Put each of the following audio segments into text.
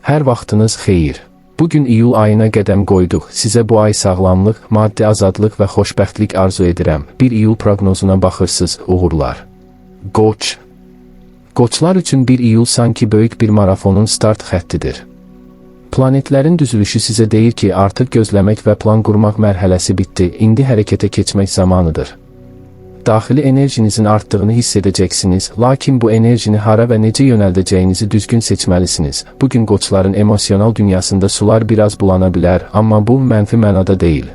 Hər vaxtınız xeyir. Bugün iyul ayına qədəm qoyduq. Sizə bu ay sağlamlıq, maddi azadlıq və xoşbəxtlik arzu edirəm. 1 iyul proqnozuna baxırsınız, uğurlar. Qoç. Qoçlar üçün 1 iyul sanki böyük bir marafonun start xəttidir. Planetlərin düzülüşü sizə deyir ki, artıq gözləmək və plan qurmaq mərhələsi bitdi. İndi hərəkətə keçmək zamanıdır. Daxili enerjinizin artdığını hiss edəcəksiniz, lakin bu enerjini hara və necə yönəldəcəyinizi düzgün seçməlisiniz. Bugün qoçların emosional dünyasında sular biraz bulana bilər, amma bu mənfi mənada deyil.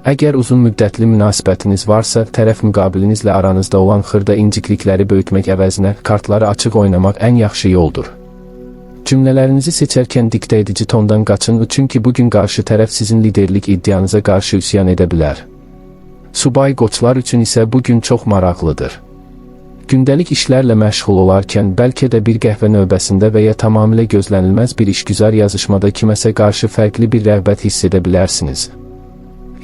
Əgər uzun müddətli münasibətiniz varsa, tərəf müqabilinizlə aranızda olan xırda inciklikləri böyütmək əvəzinə kartları açıq oynamaq ən yaxşı yoldur. Cümlələrinizi seçərkən diktə edici tondan qaçın, çünki bugün qarşı tərəf sizin liderlik iddianıza qarşı üsyan edə bilər. Subay qoçlar üçün isə bugün çox maraqlıdır. Gündəlik işlərlə məşğul olarkən bəlkə də bir qəhvə növbəsində və ya tamamilə gözlənilməz bir işgüzar yazışmada kiməsə qarşı fərqli bir rəğbət hiss edə bilərsiniz.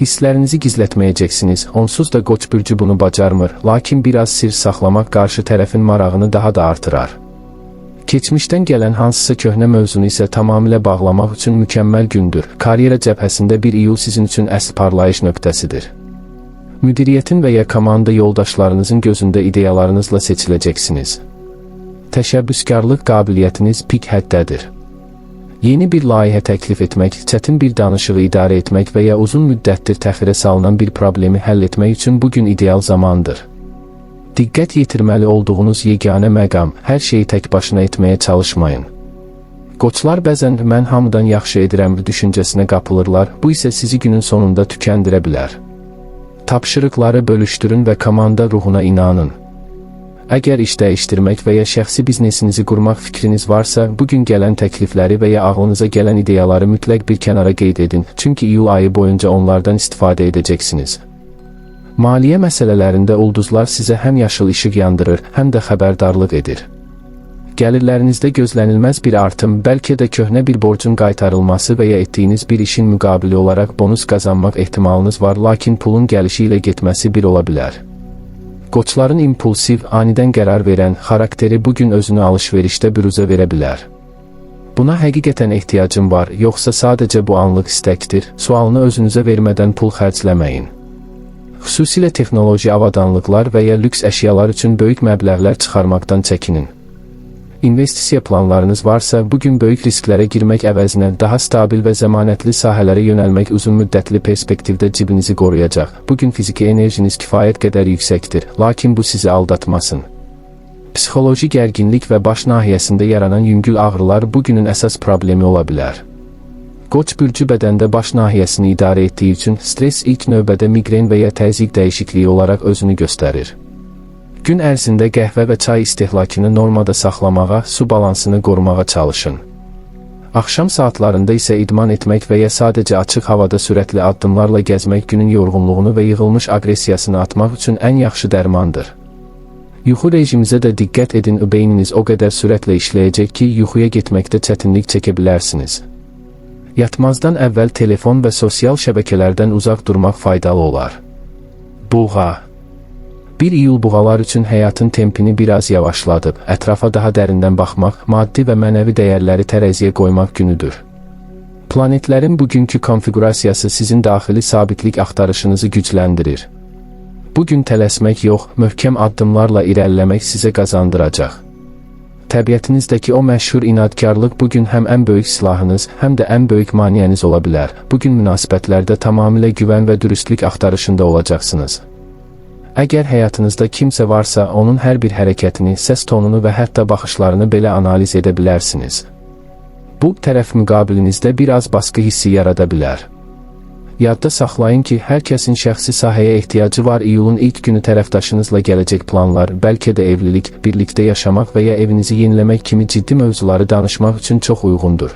Hisslərinizi gizlətməyəcəksiniz, onsuz da qoç bürcü bunu bacarmır, lakin biraz sir saxlamaq qarşı tərəfin marağını daha da artırar. Keçmişdən gələn hansısa köhnə mövzunu isə tamamilə bağlamaq üçün mükəmməl gündür. Karyera cəbhəsində 1 iyul sizin üçün əsl parlayış nöqtəsidir. Müdiriyyətin və ya komanda yoldaşlarınızın gözündə ideyalarınızla seçiləcəksiniz. Təşəbbüskarlıq qabiliyyətiniz pik həddədir. Yeni bir layihə təklif etmək, çətin bir danışığı idarə etmək və ya uzun müddətdir təxirə salınan bir problemi həll etmək üçün bugün ideal zamandır. Diqqət yetirməli olduğunuz yeganə məqam, hər şeyi tək başına etməyə çalışmayın. Qoçlar bəzən mən hamıdan yaxşı edirəm düşüncəsinə qapılırlar, bu isə sizi günün sonunda tükəndirə bilər. Tapşırıqları bölüşdürün və komanda ruhuna inanın. Əgər iş dəyişdirmək və ya şəxsi biznesinizi qurmaq fikriniz varsa, bugün gələn təklifləri və ya ağlınıza gələn ideyaları mütləq bir kənara qeyd edin, çünki iyul ayı boyunca onlardan istifadə edəcəksiniz. Maliyyə məsələlərində ulduzlar sizə həm yaşıl işıq yandırır, həm də xəbərdarlıq edir. Gəlirlərinizdə gözlənilməz bir artım, bəlkə də köhnə bir borcun qaytarılması və ya etdiyiniz bir işin müqabili olaraq bonus qazanmaq ehtimalınız var, lakin pulun gəlişi ilə getməsi bir ola bilər. Qoçların impulsiv, anidən qərar verən xarakteri bugün özünü alış-verişdə büruzə verə bilər. Buna həqiqətən ehtiyacım var, yoxsa sadəcə bu anlıq istəkdir, sualını özünüzə vermədən pul xərcləməyin. Xüsusilə texnoloji avadanlıqlar və ya lüks əşyalar üçün böyük məbləğlər çıxarmaqdan çəkinin. İnvestisiya planlarınız varsa, bugün böyük risklərə girmək əvəzinə daha stabil və zəmanətli sahələrə yönəlmək uzun müddətli perspektivdə cibinizi qoruyacaq. Bugün fiziki enerjiniz kifayət qədər yüksəkdir, lakin bu sizi aldatmasın. Psixoloji gərginlik və baş nahiyəsində yaranan yüngül ağrılar bugünün əsas problemi ola bilər. Qoç bürcü bədəndə baş nahiyəsini idarə etdiyi üçün stres ilk növbədə miqren və ya təzyiq dəyişikliyi olaraq özünü göstərir. Gün ərzində qəhvə və çay istehlakını normada saxlamağa, su balansını qorumağa çalışın. Axşam saatlarında isə idman etmək və ya sadəcə açıq havada sürətli addımlarla gəzmək günün yorğunluğunu və yığılmış aqressiyasını atmaq üçün ən yaxşı dərmandır. Yuxu rejimizə də diqqət edin, beyniniz o qədər sürətlə işləyəcək ki, yuxuya getməkdə çətinlik çəkə bilərsiniz. Yatmazdan əvvəl telefon və sosial şəbəkələrdən uzaq durmaq faydalı olar. Buğa. 1 iyul buğalar üçün həyatın tempini biraz yavaşladıb, ətrafa daha dərindən baxmaq, maddi və mənəvi dəyərləri tərəziyə qoymaq günüdür. Planetlərin bugünkü konfigurasiyası sizin daxili sabitlik axtarışınızı gücləndirir. Bugün tələsmək yox, möhkəm addımlarla irəliləmək sizə qazandıracaq. Təbiətinizdəki o məşhur inadkarlıq bugün həm ən böyük silahınız, həm də ən böyük maneəniz ola bilər. Bugün münasibətlərdə tamamilə güvən və dürüstlük axtarışında olacaqsınız. Əgər həyatınızda kimsə varsa, onun hər bir hərəkətini, səs tonunu və hətta baxışlarını belə analiz edə bilərsiniz. Bu, tərəf müqabilinizdə biraz baskı hissi yarada bilər. Yadda saxlayın ki, hər kəsin şəxsi sahəyə ehtiyacı var. İyulun ilk günü tərəfdaşınızla gələcək planlar, bəlkə də evlilik, birlikdə yaşamaq və ya evinizi yeniləmək kimi ciddi mövzuları danışmaq üçün çox uyğundur.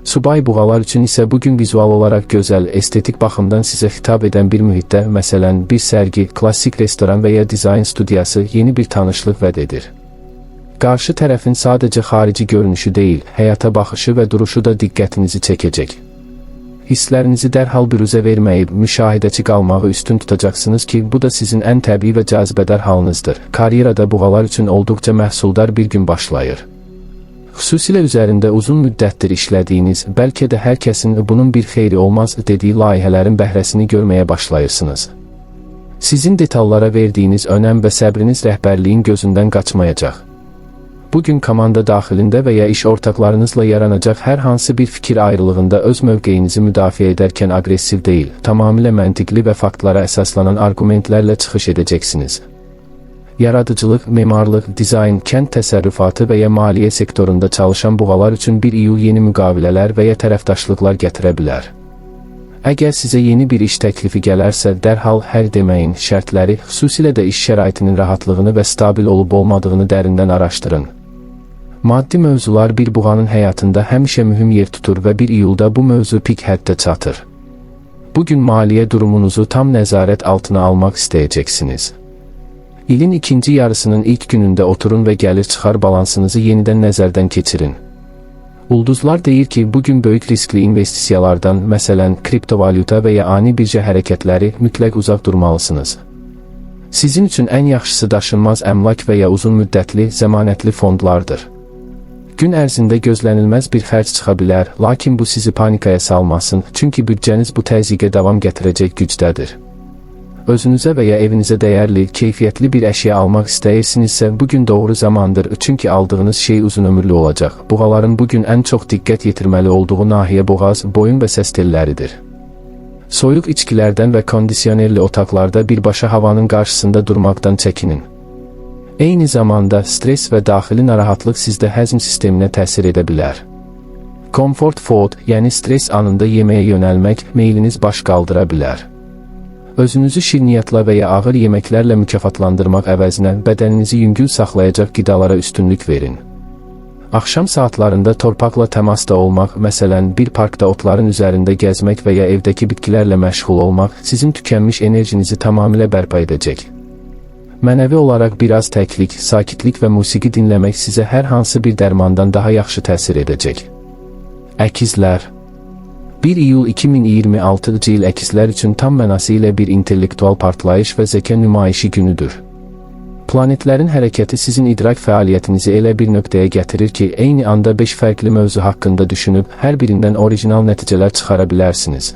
Subay buğalar üçün isə bugün vizual olaraq gözəl, estetik baxımdan sizə xitab edən bir mühitdə, məsələn, bir sərgi, klassik restoran və ya dizayn studiyası yeni bir tanışlıq vəd edir. Qarşı tərəfin sadəcə xarici görünüşü deyil, həyata baxışı və duruşu da diqqətinizi çəkəcək. Hisslərinizi dərhal büruzə verməyib, müşahidəçi qalmağı üstün tutacaqsınız ki, bu da sizin ən təbii və cazibədar halınızdır. Karyerada buğalar üçün olduqca məhsuldar bir gün başlayır. Xüsusilə üzərində uzun müddətdir işlədiyiniz, bəlkə də hər kəsin bunun bir xeyri olmaz dediyi layihələrin bəhrəsini görməyə başlayırsınız. Sizin detallara verdiyiniz önəm və səbriniz rəhbərliyin gözündən qaçmayacaq. Bugün komanda daxilində və ya iş ortaqlarınızla yaranacaq hər hansı bir fikir ayrılığında öz mövqeyinizi müdafiə edərkən aqressiv deyil, tamamilə məntiqli və faktlara əsaslanan arqumentlərlə çıxış edəcəksiniz. Yaradıcılıq, memarlıq, dizayn, kənd təsərrüfatı və ya maliyyə sektorunda çalışan buğalar üçün 1 iyul yeni müqavilələr və ya tərəfdaşlıqlar gətirə bilər. Əgər sizə yeni bir iş təklifi gələrsə, dərhal hər deməyin, şərtləri, xüsusilə də iş şəraitinin rahatlığını və stabil olub-olmadığını dərindən araşdırın. Maddi mövzular bir buğanın həyatında həmişə mühüm yer tutur və 1 iyulda bu mövzu pik həddə çatır. Bugün maliyyə durumunuzu tam nəzarət altına almaq istəyəcəksiniz. İlin ikinci yarısının ilk günündə oturun və gəlir-çıxar balansınızı yenidən nəzərdən keçirin. Ulduzlar deyir ki, bugün böyük riskli investisiyalardan, məsələn, kriptovalyuta və ya ani bircə hərəkətləri mütləq uzaq durmalısınız. Sizin üçün ən yaxşısı daşınmaz əmlak və ya uzun müddətli, zəmanətli fondlardır. Gün ərzində gözlənilməz bir xərc çıxa bilər, lakin bu sizi panikaya salmasın, çünki büdcəniz bu təzyiqə davam gətirəcək gücdədir. Özünüzə və ya evinizə dəyərli, keyfiyyətli bir əşya almaq istəyirsinizsə, bugün doğru zamandır, çünki aldığınız şey uzun ömürlü olacaq. Buğaların bugün ən çox diqqət yetirməli olduğu nahiyə boğaz, boyun və səs telləridir. Soyuq içkilərdən və kondisionerli otaqlarda birbaşa havanın qarşısında durmaqdan çəkinin. Eyni zamanda stres və daxili narahatlıq sizdə həzm sisteminə təsir edə bilər. Comfort food, yəni stres anında yeməyə yönəlmək, meyliniz baş qaldıra bilər. Özünüzü şirniyyatla və ya ağır yeməklərlə mükafatlandırmaq əvəzinə bədəninizi yüngül saxlayacaq qidalara üstünlük verin. Axşam saatlarında torpaqla təmasda olmaq, məsələn, bir parkda otların üzərində gəzmək və ya evdəki bitkilərlə məşğul olmaq, sizin tükənmiş enerjinizi tamamilə bərpa edəcək. Mənəvi olaraq biraz təklik, sakitlik və musiqi dinləmək sizə hər hansı bir dərmandan daha yaxşı təsir edəcək. Əkizlər 1 iyul 2026-cı il əkizlər üçün tam mənası ilə bir intellektual partlayış və zəka nümayişi günüdür. Planetlərin hərəkəti sizin idrak fəaliyyətinizi elə bir nöqtəyə gətirir ki, eyni anda 5 fərqli mövzu haqqında düşünüb, hər birindən orijinal nəticələr çıxara bilərsiniz.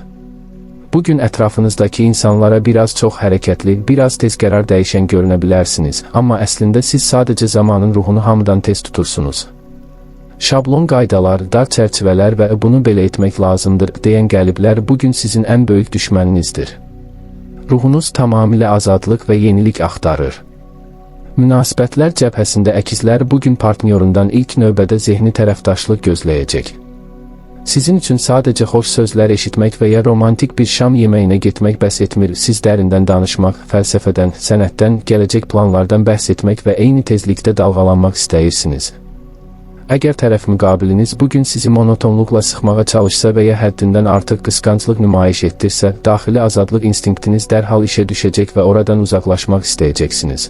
Bugün ətrafınızdakı insanlara biraz çox hərəkətli, biraz tez qərar dəyişən görünə bilərsiniz, amma əslində siz sadəcə zamanın ruhunu hamıdan tez tutursunuz. Şablon qaydalar, dar çərçivələr və bunu belə etmək lazımdır deyən qəliblər bugün sizin ən böyük düşməninizdir. Ruhunuz tamamilə azadlıq və yenilik axtarır. Münasibətlər cəbhəsində əkizlər bugün partnyorundan ilk növbədə zehni tərəfdaşlıq gözləyəcək. Sizin üçün sadəcə xoş sözlər eşitmək və ya romantik bir şam yeməyinə getmək bəs etmir, siz dərindən danışmaq, fəlsəfədən, sənətdən, gələcək planlardan bəhs etmək və eyni tezlikdə dalğalanmaq istəyirsiniz. Əgər tərəf müqabiliniz bugün sizi monotonluqla sıxmağa çalışsa və ya həddindən artıq qısqanclıq nümayiş etdirsə, daxili azadlıq instinktiniz dərhal işə düşəcək və oradan uzaqlaşmaq istəyəcəksiniz.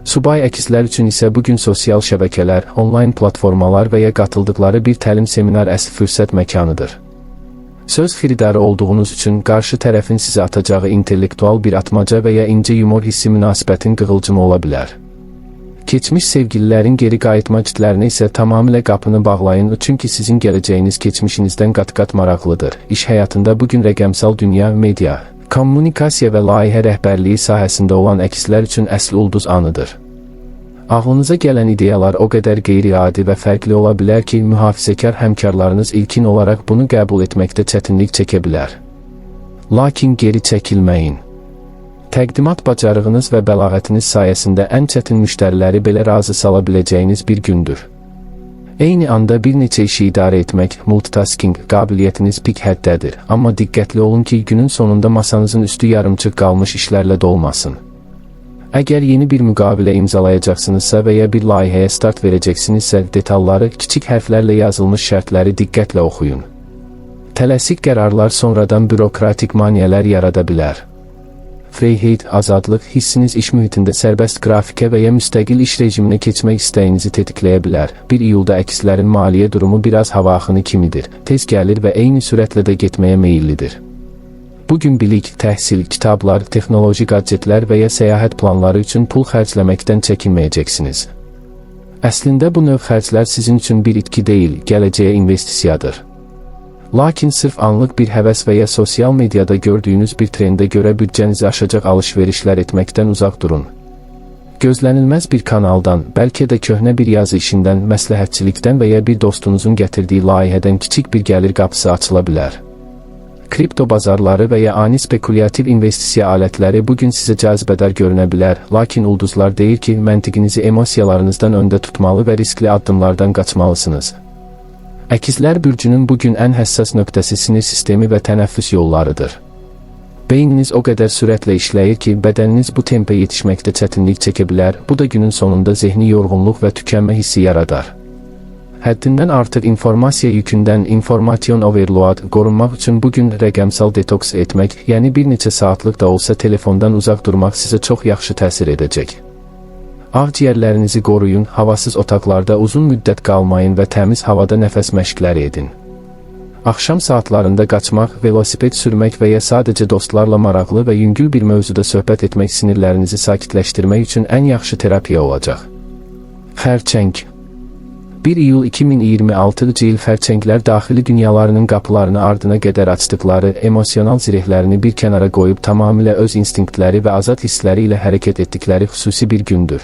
Subay əkizlər üçün isə bugün sosial şəbəkələr, onlayn platformalar və ya qatıldıqları bir təlim seminar əsl fürsət məkanıdır. Söz xiridarı olduğunuz üçün qarşı tərəfin sizə atacağı intellektual bir atmaca və ya incə yumor hissi münasibətin qığılcımı ola bilər. Keçmiş sevgililərin geri qayıtma cütlərinə isə tamamilə qapını bağlayın, çünki sizin gələcəyiniz keçmişinizdən qat-qat maraqlıdır. İş həyatında bugün rəqəmsal dünya, media, kommunikasiya və layihə rəhbərliyi sahəsində olan əkizlər üçün əsl ulduz anıdır. Ağlınıza gələn ideyalar o qədər qeyri-adi və fərqli ola bilər ki, mühafizəkar həmkarlarınız ilkin olaraq bunu qəbul etməkdə çətinlik çəkə bilər. Lakin geri çəkilməyin. Təqdimat bacarığınız və bəlağətiniz sayəsində ən çətin müştəriləri belə razı sala biləcəyiniz bir gündür. Eyni anda bir neçə işi idarə etmək, multitasking qabiliyyətiniz pik həddədir, amma diqqətli olun ki, günün sonunda masanızın üstü yarımçıq qalmış işlərlə dolmasın. Əgər yeni bir müqavilə imzalayacaqsınızsa və ya bir layihəyə start verəcəksinizsə, detalları, kiçik hərflərlə yazılmış şərtləri diqqətlə oxuyun. Tələsik qərarlar sonradan bürokratik maneələr yarada bilər. Freiheit, azadlıq hissiniz iş mühitində sərbəst qrafikə və ya müstəqil iş rejiminə keçmək istəyinizi tetikləyə bilər. 1 iyulda əkizlərin maliyyə durumu biraz hava axını kimidir. Tez gəlir və eyni sürətlə də getməyə meyillidir. Bugün bilik, təhsil, kitablar, texnoloji gadgetlər və ya səyahət planları üçün pul xərcləməkdən çəkinməyəcəksiniz. Əslində bu növ xərclər sizin üçün bir itki deyil, gələcəyə investisiyadır. Lakin sırf anlıq bir həvəs və ya sosial mediada gördüyünüz bir trendə görə büdcənizi aşacaq alış-verişlər etməkdən uzaq durun. Gözlənilməz bir kanaldan, bəlkə də köhnə bir yazı işindən, məsləhətçilikdən və ya bir dostunuzun gətirdiyi layihədən kiçik bir gəlir qapısı açıla bilər. Kripto bazarları və ya ani spekulyativ investisiya alətləri bugün sizə cazibədar görünə bilər, lakin ulduzlar deyir ki, məntiqinizi emosiyalarınızdan öndə tutmalı və riskli addımlardan qaçmalısınız. Əkizlər bürcünün bugün ən həssas nöqtəsi sinir sistemi və tənəffüs yollarıdır. Beyniniz o qədər sürətlə işləyir ki, bədəniniz bu tempə yetişməkdə çətinlik çəkə bilər, bu da günün sonunda zehni yorğunluq və tükənmə hissi yaradar. Həddindən artıq informasiya yükündən information overload qorunmaq üçün bugün rəqəmsal detoks etmək, yəni bir neçə saatlıq da olsa telefondan uzaq durmaq sizə çox yaxşı təsir edəcək. Ağciyərlərinizi qoruyun, havasız otaqlarda uzun müddət qalmayın və təmiz havada nəfəs məşqləri edin. Axşam saatlarında qaçmaq, velosiped sürmək və ya sadəcə dostlarla maraqlı və yüngül bir mövzuda söhbət etmək sinirlərinizi sakitləşdirmək üçün ən yaxşı terapiya olacaq. Xərçəng 1 iyul 2026-cı il xərçənglər daxili dünyalarının qapılarını ardına qədər açdıqları, emosional zirehlərini bir kənara qoyub tamamilə öz instinktləri və azad hissləri ilə hərəkət etdikləri xüsusi bir gündür.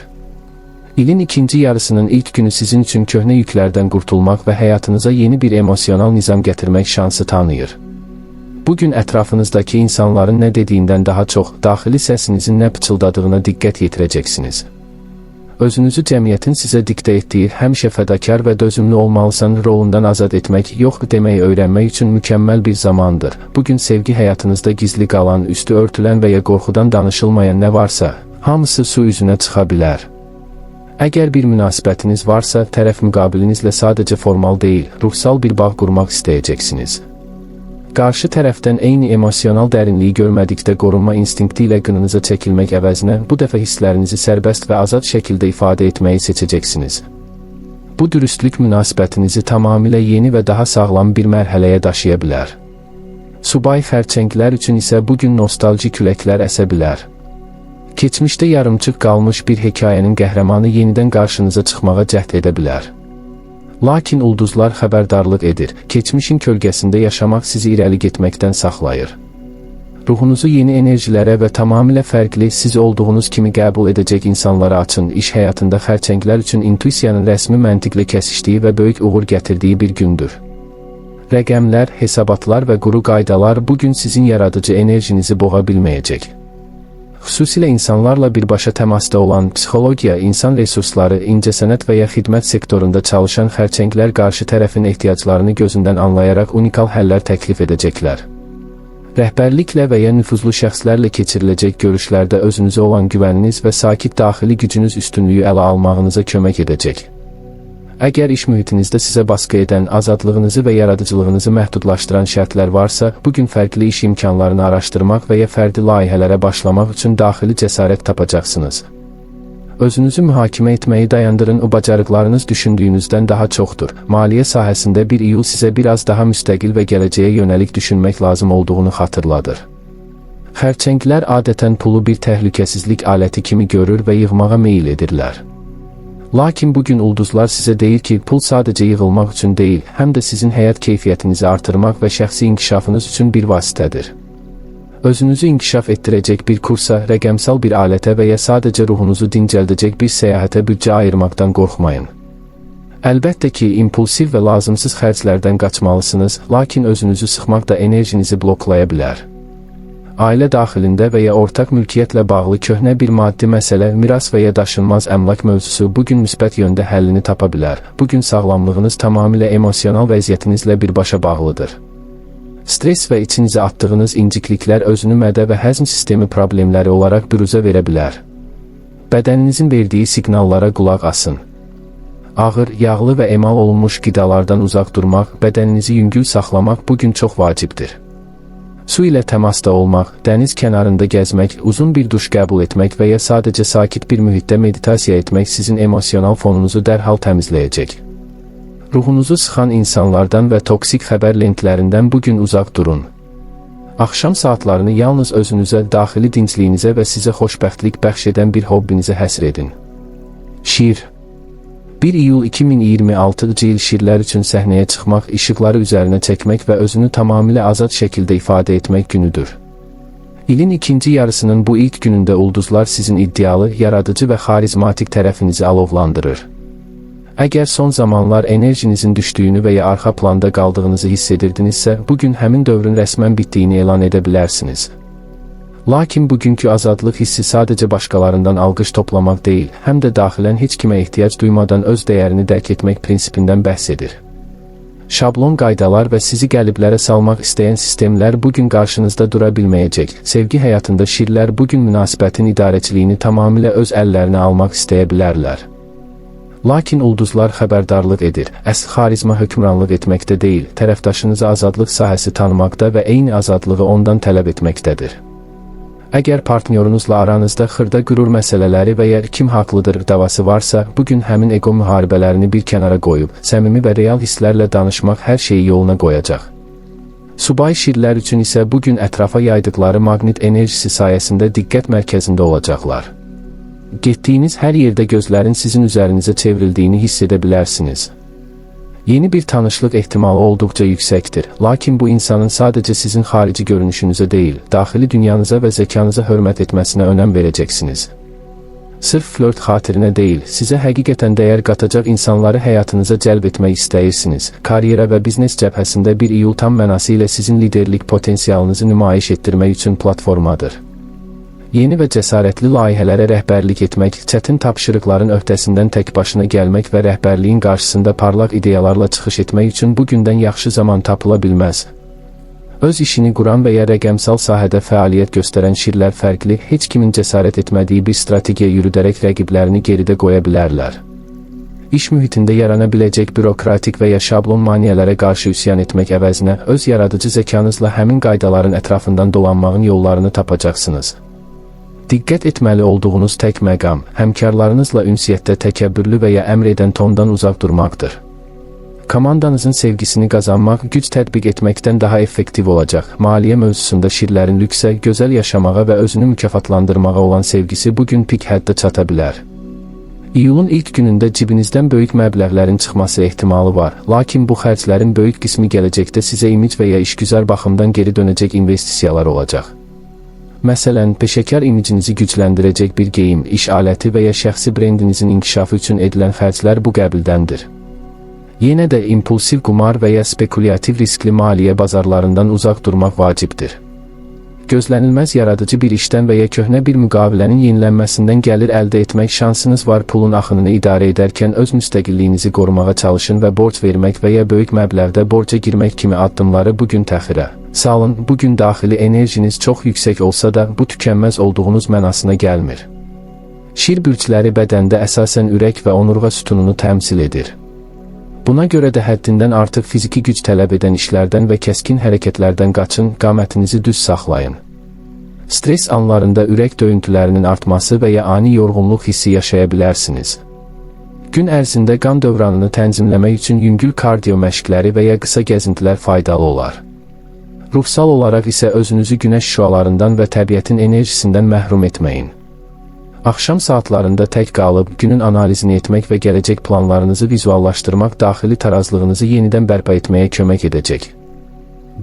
İlin ikinci yarısının ilk günü sizin üçün köhnə yüklərdən qurtulmaq və həyatınıza yeni bir emosional nizam gətirmək şansı tanıyır. Bugün ətrafınızdakı insanların nə dediyindən daha çox, daxili səsinizin nə pıçıldadığına diqqət yetirəcəksiniz. Özünüzü cəmiyyətin sizə diktə etdiyi həmişə fədakar və dözümlü olmalısan rolundan azad etmək, yox deməyi öyrənmək üçün mükəmməl bir zamandır. Bugün sevgi həyatınızda gizli qalan, üstü örtülən və ya qorxudan danışılmayan nə varsa, hamısı su üzünə çıxa bilər. Əgər bir münasibətiniz varsa, tərəf müqabilinizlə sadəcə formal deyil, ruhsal bir bağ qurmaq istəyəcəksiniz. Qarşı tərəfdən eyni emosional dərinliyi görmədikdə qorunma instinkti ilə qınınıza çəkilmək əvəzinə bu dəfə hisslərinizi sərbəst və azad şəkildə ifadə etməyi seçəcəksiniz. Bu dürüstlük münasibətinizi tamamilə yeni və daha sağlam bir mərhələyə daşıya bilər. Subay xərçənglər üçün isə bugün nostalji küləklər əsə bilər. Keçmişdə yarımçıq qalmış bir hekayənin qəhrəmanı yenidən qarşınıza çıxmağa cəhd edə bilər. Lakin ulduzlar xəbərdarlıq edir, keçmişin kölgəsində yaşamaq sizi irəli getməkdən saxlayır. Ruhunuzu yeni enerjilərə və tamamilə fərqli, siz olduğunuz kimi qəbul edəcək insanlara açın. İş həyatında xərçənglər üçün intuisiyanın rəsmi məntiqlə kəsişdiyi və böyük uğur gətirdiyi bir gündür. Rəqəmlər, hesabatlar və quru qaydalar bugün sizin yaradıcı enerjinizi boğa bilməyəcək. Xüsusilə insanlarla birbaşa təmasda olan, psixologiya, insan resursları, incəsənət və ya xidmət sektorunda çalışan xərçənglər qarşı tərəfin ehtiyaclarını gözündən anlayaraq unikal həllər təklif edəcəklər. Rəhbərliklə və ya nüfuzlu şəxslərlə keçiriləcək görüşlərdə özünüzə olan güvəniniz və sakit daxili gücünüz üstünlüyü ələ almağınıza kömək edəcək. Əgər iş mühitinizdə sizə baskı edən, azadlığınızı və yaradıcılığınızı məhdudlaşdıran şərtlər varsa, bugün fərqli iş imkanlarını araşdırmaq və ya fərdi layihələrə başlamaq üçün daxili cəsarət tapacaqsınız. Özünüzü mühakimə etməyi dayandırın, o bacarıqlarınız düşündüyünüzdən daha çoxdur. Maliyyə sahəsində 1 iyul sizə biraz daha müstəqil və gələcəyə yönəlik düşünmək lazım olduğunu xatırladır. Xərçənglər adətən pulu bir təhlükəsizlik aləti kimi görür və yığmağa meyil edirlər. Lakin bugün ulduzlar sizə deyir ki, pul sadəcə yığılmaq üçün deyil, həm də sizin həyat keyfiyyətinizi artırmaq və şəxsi inkişafınız üçün bir vasitədir. Özünüzü inkişaf etdirəcək bir kursa, rəqəmsal bir alətə və ya sadəcə ruhunuzu dincəldəcək bir səyahətə büdcə ayırmaqdan qorxmayın. Əlbəttə ki, impulsiv və lazımsız xərclərdən qaçmalısınız, lakin özünüzü sıxmaq da enerjinizi bloklaya bilər. Ailə daxilində və ya ortaq mülkiyyətlə bağlı köhnə bir maddi məsələ, miras və ya daşınmaz əmlak mövzusu bugün müsbət yöndə həllini tapa bilər. Bugün sağlamlığınız tamamilə emosional vəziyyətinizlə birbaşa bağlıdır. Stres və içinizə atdığınız incikliklər özünü mədə və həzm sistemi problemləri olaraq büruzə verə bilər. Bədəninizin verdiyi siqnallara qulaq asın. Ağır, yağlı və emal olunmuş qidalardan uzaq durmaq, bədəninizi yüngül saxlamaq bugün çox vacibdir. Su ilə təmasda olmaq, dəniz kənarında gəzmək, uzun bir duş qəbul etmək və ya sadəcə sakit bir mühitdə meditasiya etmək sizin emosional fonunuzu dərhal təmizləyəcək. Ruhunuzu sıxan insanlardan və toksik xəbər lentlərindən bugün uzaq durun. Axşam saatlarını yalnız özünüzə, daxili dincliyinizə və sizə xoşbəxtlik bəxş edən bir hobbinizə həsr edin. Şiir 1 iyul 2026 il şirlər üçün səhnəyə çıxmaq, işıqları üzərinə çəkmək və özünü tamamilə azad şəkildə ifadə etmək günüdür. İlin ikinci yarısının bu ilk günündə ulduzlar sizin iddialı, yaradıcı və xarizmatik tərəfinizi alovlandırır. Əgər son zamanlar enerjinizin düşdüyünü və ya arxa planda qaldığınızı hiss edirdinizsə, bugün həmin dövrün rəsmən bitdiyini elan edə bilərsiniz. Lakin bugünkü azadlıq hissi sadəcə başqalarından alqış toplamaq deyil, həm də daxilən heç kimə ehtiyac duymadan öz dəyərini dərk etmək prinsipindən bəhs edir. Şablon qaydalar və sizi qəliblərə salmaq istəyən sistemlər bugün qarşınızda dura bilməyəcək. Sevgi həyatında şirlər bugün münasibətin idarəçiliyini tamamilə öz əllərinə almaq istəyə bilərlər. Lakin ulduzlar xəbərdarlıq edir, əsl xarizma hökmranlıq etməkdə deyil, tərəfdaşınıza azadlıq sahəsi tanımaqda və eyni azadlığı ondan tələb etməkdədir. Əgər partnyorunuzla aranızda xırda qürur məsələləri və ya kim haqlıdır davası varsa, bugün həmin ego müharibələrini bir kənara qoyub, səmimi və real hisslərlə danışmaq hər şeyi yoluna qoyacaq. Subay şirlər üçün isə bugün ətrafa yaydıqları maqnit enerjisi sayəsində diqqət mərkəzində olacaqlar. Getdiyiniz hər yerdə gözlərin sizin üzərinizə çevrildiyini hiss edə bilərsiniz. Yeni bir tanışlıq ehtimalı olduqca yüksəkdir, lakin bu insanın sadəcə sizin xarici görünüşünüzə deyil, daxili dünyanıza və zəkanıza hörmət etməsinə önəm verəcəksiniz. Sırf flört xatirinə deyil, sizə həqiqətən dəyər qatacaq insanları həyatınıza cəlb etmək istəyirsiniz. Karyera və biznes cəbhəsində 1 iyul tam mənası ilə sizin liderlik potensialınızı nümayiş etdirmək üçün platformadır. Yeni və cəsarətli layihələrə rəhbərlik etmək, çətin tapşırıqların öhdəsindən tək başına gəlmək və rəhbərliyin qarşısında parlaq ideyalarla çıxış etmək üçün bugündən yaxşı zaman tapıla bilməz. Öz işini quran və ya rəqəmsal sahədə fəaliyyət göstərən şirlər fərqli, heç kimin cəsarət etmədiyi bir strategiya yürüdərək rəqiblərini geridə qoya bilərlər. İş mühitində yarana biləcək bürokratik və ya şablon maneələrə qarşı üsyan etmək əvəzinə, öz yaradıcı zəkanızla həmin qaydaların ətrafından dolanmağın yollarını tapacaqsınız. Diqqət etməli olduğunuz tək məqam, həmkarlarınızla ünsiyyətdə təkəbbürlü və ya əmr edən tondan uzaq durmaqdır. Komandanızın sevgisini qazanmaq, güc tətbiq etməkdən daha effektiv olacaq. Maliyyə mövzusunda şirlərin lüksə, gözəl yaşamağa və özünü mükafatlandırmağa olan sevgisi bugün pik həddə çata bilər. İyulun ilk günündə cibinizdən böyük məbləğlərin çıxması ehtimalı var, lakin bu xərclərin böyük qismi gələcəkdə sizə imic və ya işgüzar baxımdan geri dönəcək investisiyalar olacaq. Məsələn, peşəkar imicinizi gücləndirəcək bir geyim, iş aləti və ya şəxsi brendinizin inkişafı üçün edilən xərclər bu qəbildəndir. Yenə də impulsiv qumar və ya spekulyativ riskli maliyyə bazarlarından uzaq durmaq vacibdir. Gözlənilməz yaradıcı bir işdən və ya köhnə bir müqavilənin yenilənməsindən gəlir əldə etmək şansınız var. Pulun axınını idarə edərkən öz müstəqilliyinizi qorumağa çalışın və borc vermək və ya böyük məbləğdə borca girmək kimi addımları bugün təxirə salın. Bugün daxili enerjiniz çox yüksək olsa da, bu tükənməz olduğunuz mənasına gəlmir. Şir bürcləri bədəndə əsasən ürək və onurğa sütununu təmsil edir. Buna görə də həddindən artıq fiziki güc tələb edən işlərdən və kəskin hərəkətlərdən qaçın, qamətinizi düz saxlayın. Stres anlarında ürək döyüntülərinin artması və ya ani yorğunluq hissi yaşaya bilərsiniz. Gün ərzində qan dövranını tənzimləmək üçün yüngül kardio məşqləri və ya qısa gəzintilər faydalı olar. Ruhsal olaraq isə özünüzü günəş şüalarından və təbiətin enerjisindən məhrum etməyin. Axşam saatlarında tək qalıb, günün analizini etmək və gələcək planlarınızı vizuallaşdırmaq daxili tarazlığınızı yenidən bərpa etməyə kömək edəcək.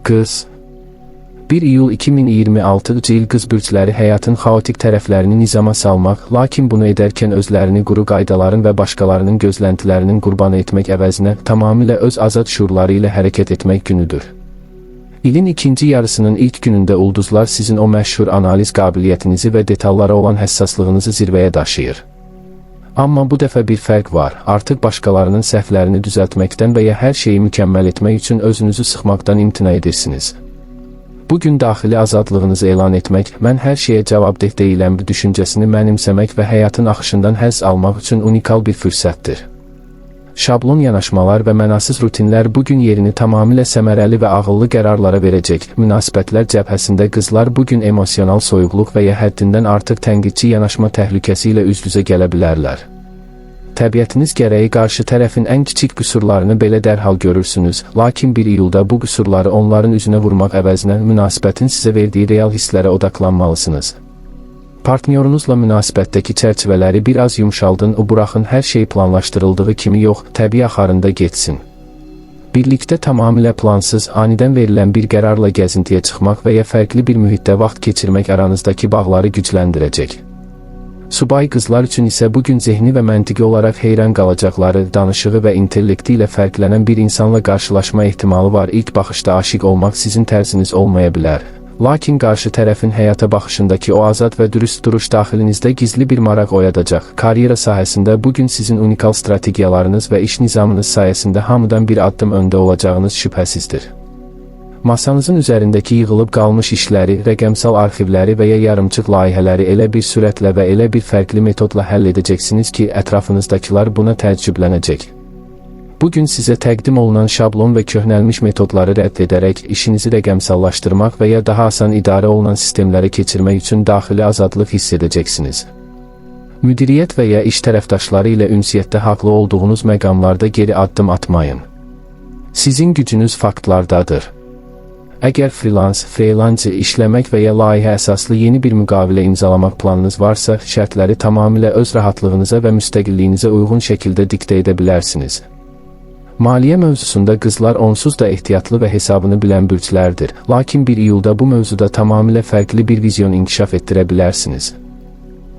Qız 1 iyul 2026 il qız bürcləri həyatın xaotik tərəflərini nizama salmaq, lakin bunu edərkən özlərini quru qaydaların və başqalarının gözləntilərinin qurbanı etmək əvəzinə tamamilə öz azad şuurları ilə hərəkət etmək günüdür. İlin ikinci yarısının ilk günündə ulduzlar sizin o məşhur analiz qabiliyyətinizi və detallara olan həssaslığınızı zirvəyə daşıyır. Amma bu dəfə bir fərq var, artıq başqalarının səhvlərini düzəltməkdən və ya hər şeyi mükəmməl etmək üçün özünüzü sıxmaqdan imtina edirsiniz. Bugün daxili azadlığınızı elan etmək, mən hər şeyə cavabdeh deyiləm düşüncəsini mənimsəmək və həyatın axışından həzz almaq üçün unikal bir fürsətdir. Şablon yanaşmalar və mənasız rutinlər bugün yerini tamamilə səmərəli və ağıllı qərarlara verəcək. Münasibətlər cəbhəsində qızlar bugün emosional soyuqluq və ya həddindən artıq tənqidçi yanaşma təhlükəsi ilə üz-üzə gələ bilərlər. Təbiətiniz gərəyi qarşı tərəfin ən kiçik qüsurlarını belə dərhal görürsünüz, lakin 1 iyulda bu qüsurları onların üzünə vurmaq əvəzinə münasibətin sizə verdiyi real hisslərə odaqlanmalısınız. Partnyorunuzla münasibətdəki çərçivələri biraz yumşaldın, buraxın hər şey planlaşdırıldığı kimi yox, təbii axarında getsin. Birlikdə tamamilə plansız, anidən verilən bir qərarla gəzintiyə çıxmaq və ya fərqli bir mühitdə vaxt keçirmək aranızdakı bağları gücləndirəcək. Subay qızlar üçün isə bugün zehni və məntiqi olaraq heyran qalacaqları, danışığı və intellekti ilə fərqlənən bir insanla qarşılaşma ehtimalı var. İlk baxışda aşiq olmaq sizin tərziniz olmaya bilər. Lakin qarşı tərəfin həyata baxışındakı o azad və dürüst duruş daxilinizdə gizli bir maraq oyadacaq. Karyera sahəsində bugün sizin unikal strategiyalarınız və iş nizamınız sayəsində hamıdan bir addım öndə olacağınız şübhəsizdir. Masanızın üzərindəki yığılıb qalmış işləri, rəqəmsal arxivləri və ya yarımçıq layihələri elə bir sürətlə və elə bir fərqli metodla həll edəcəksiniz ki, ətrafınızdakılar buna təəccüblənəcək. Bugün sizə təqdim olunan şablon və köhnəlmiş metodları rədd edərək işinizi rəqəmsallaşdırmaq və ya daha asan idarə olunan sistemlərə keçirmək üçün daxili azadlıq hiss edəcəksiniz. Müdiriyyət və ya iş tərəfdaşları ilə ünsiyyətdə haqlı olduğunuz məqamlarda geri addım atmayın. Sizin gücünüz faktlardadır. Əgər freelance işləmək və ya layihə əsaslı yeni bir müqavilə imzalamaq planınız varsa, şərtləri tamamilə öz rahatlığınıza və müstəqilliyinizə uyğun şəkildə diktə edə bilərsiniz. Maliyyə mövzusunda qızlar onsuz da ehtiyatlı və hesabını bilən bürclərdir, lakin 1 iyulda bu mövzuda tamamilə fərqli bir vizyon inkişaf etdirə bilərsiniz.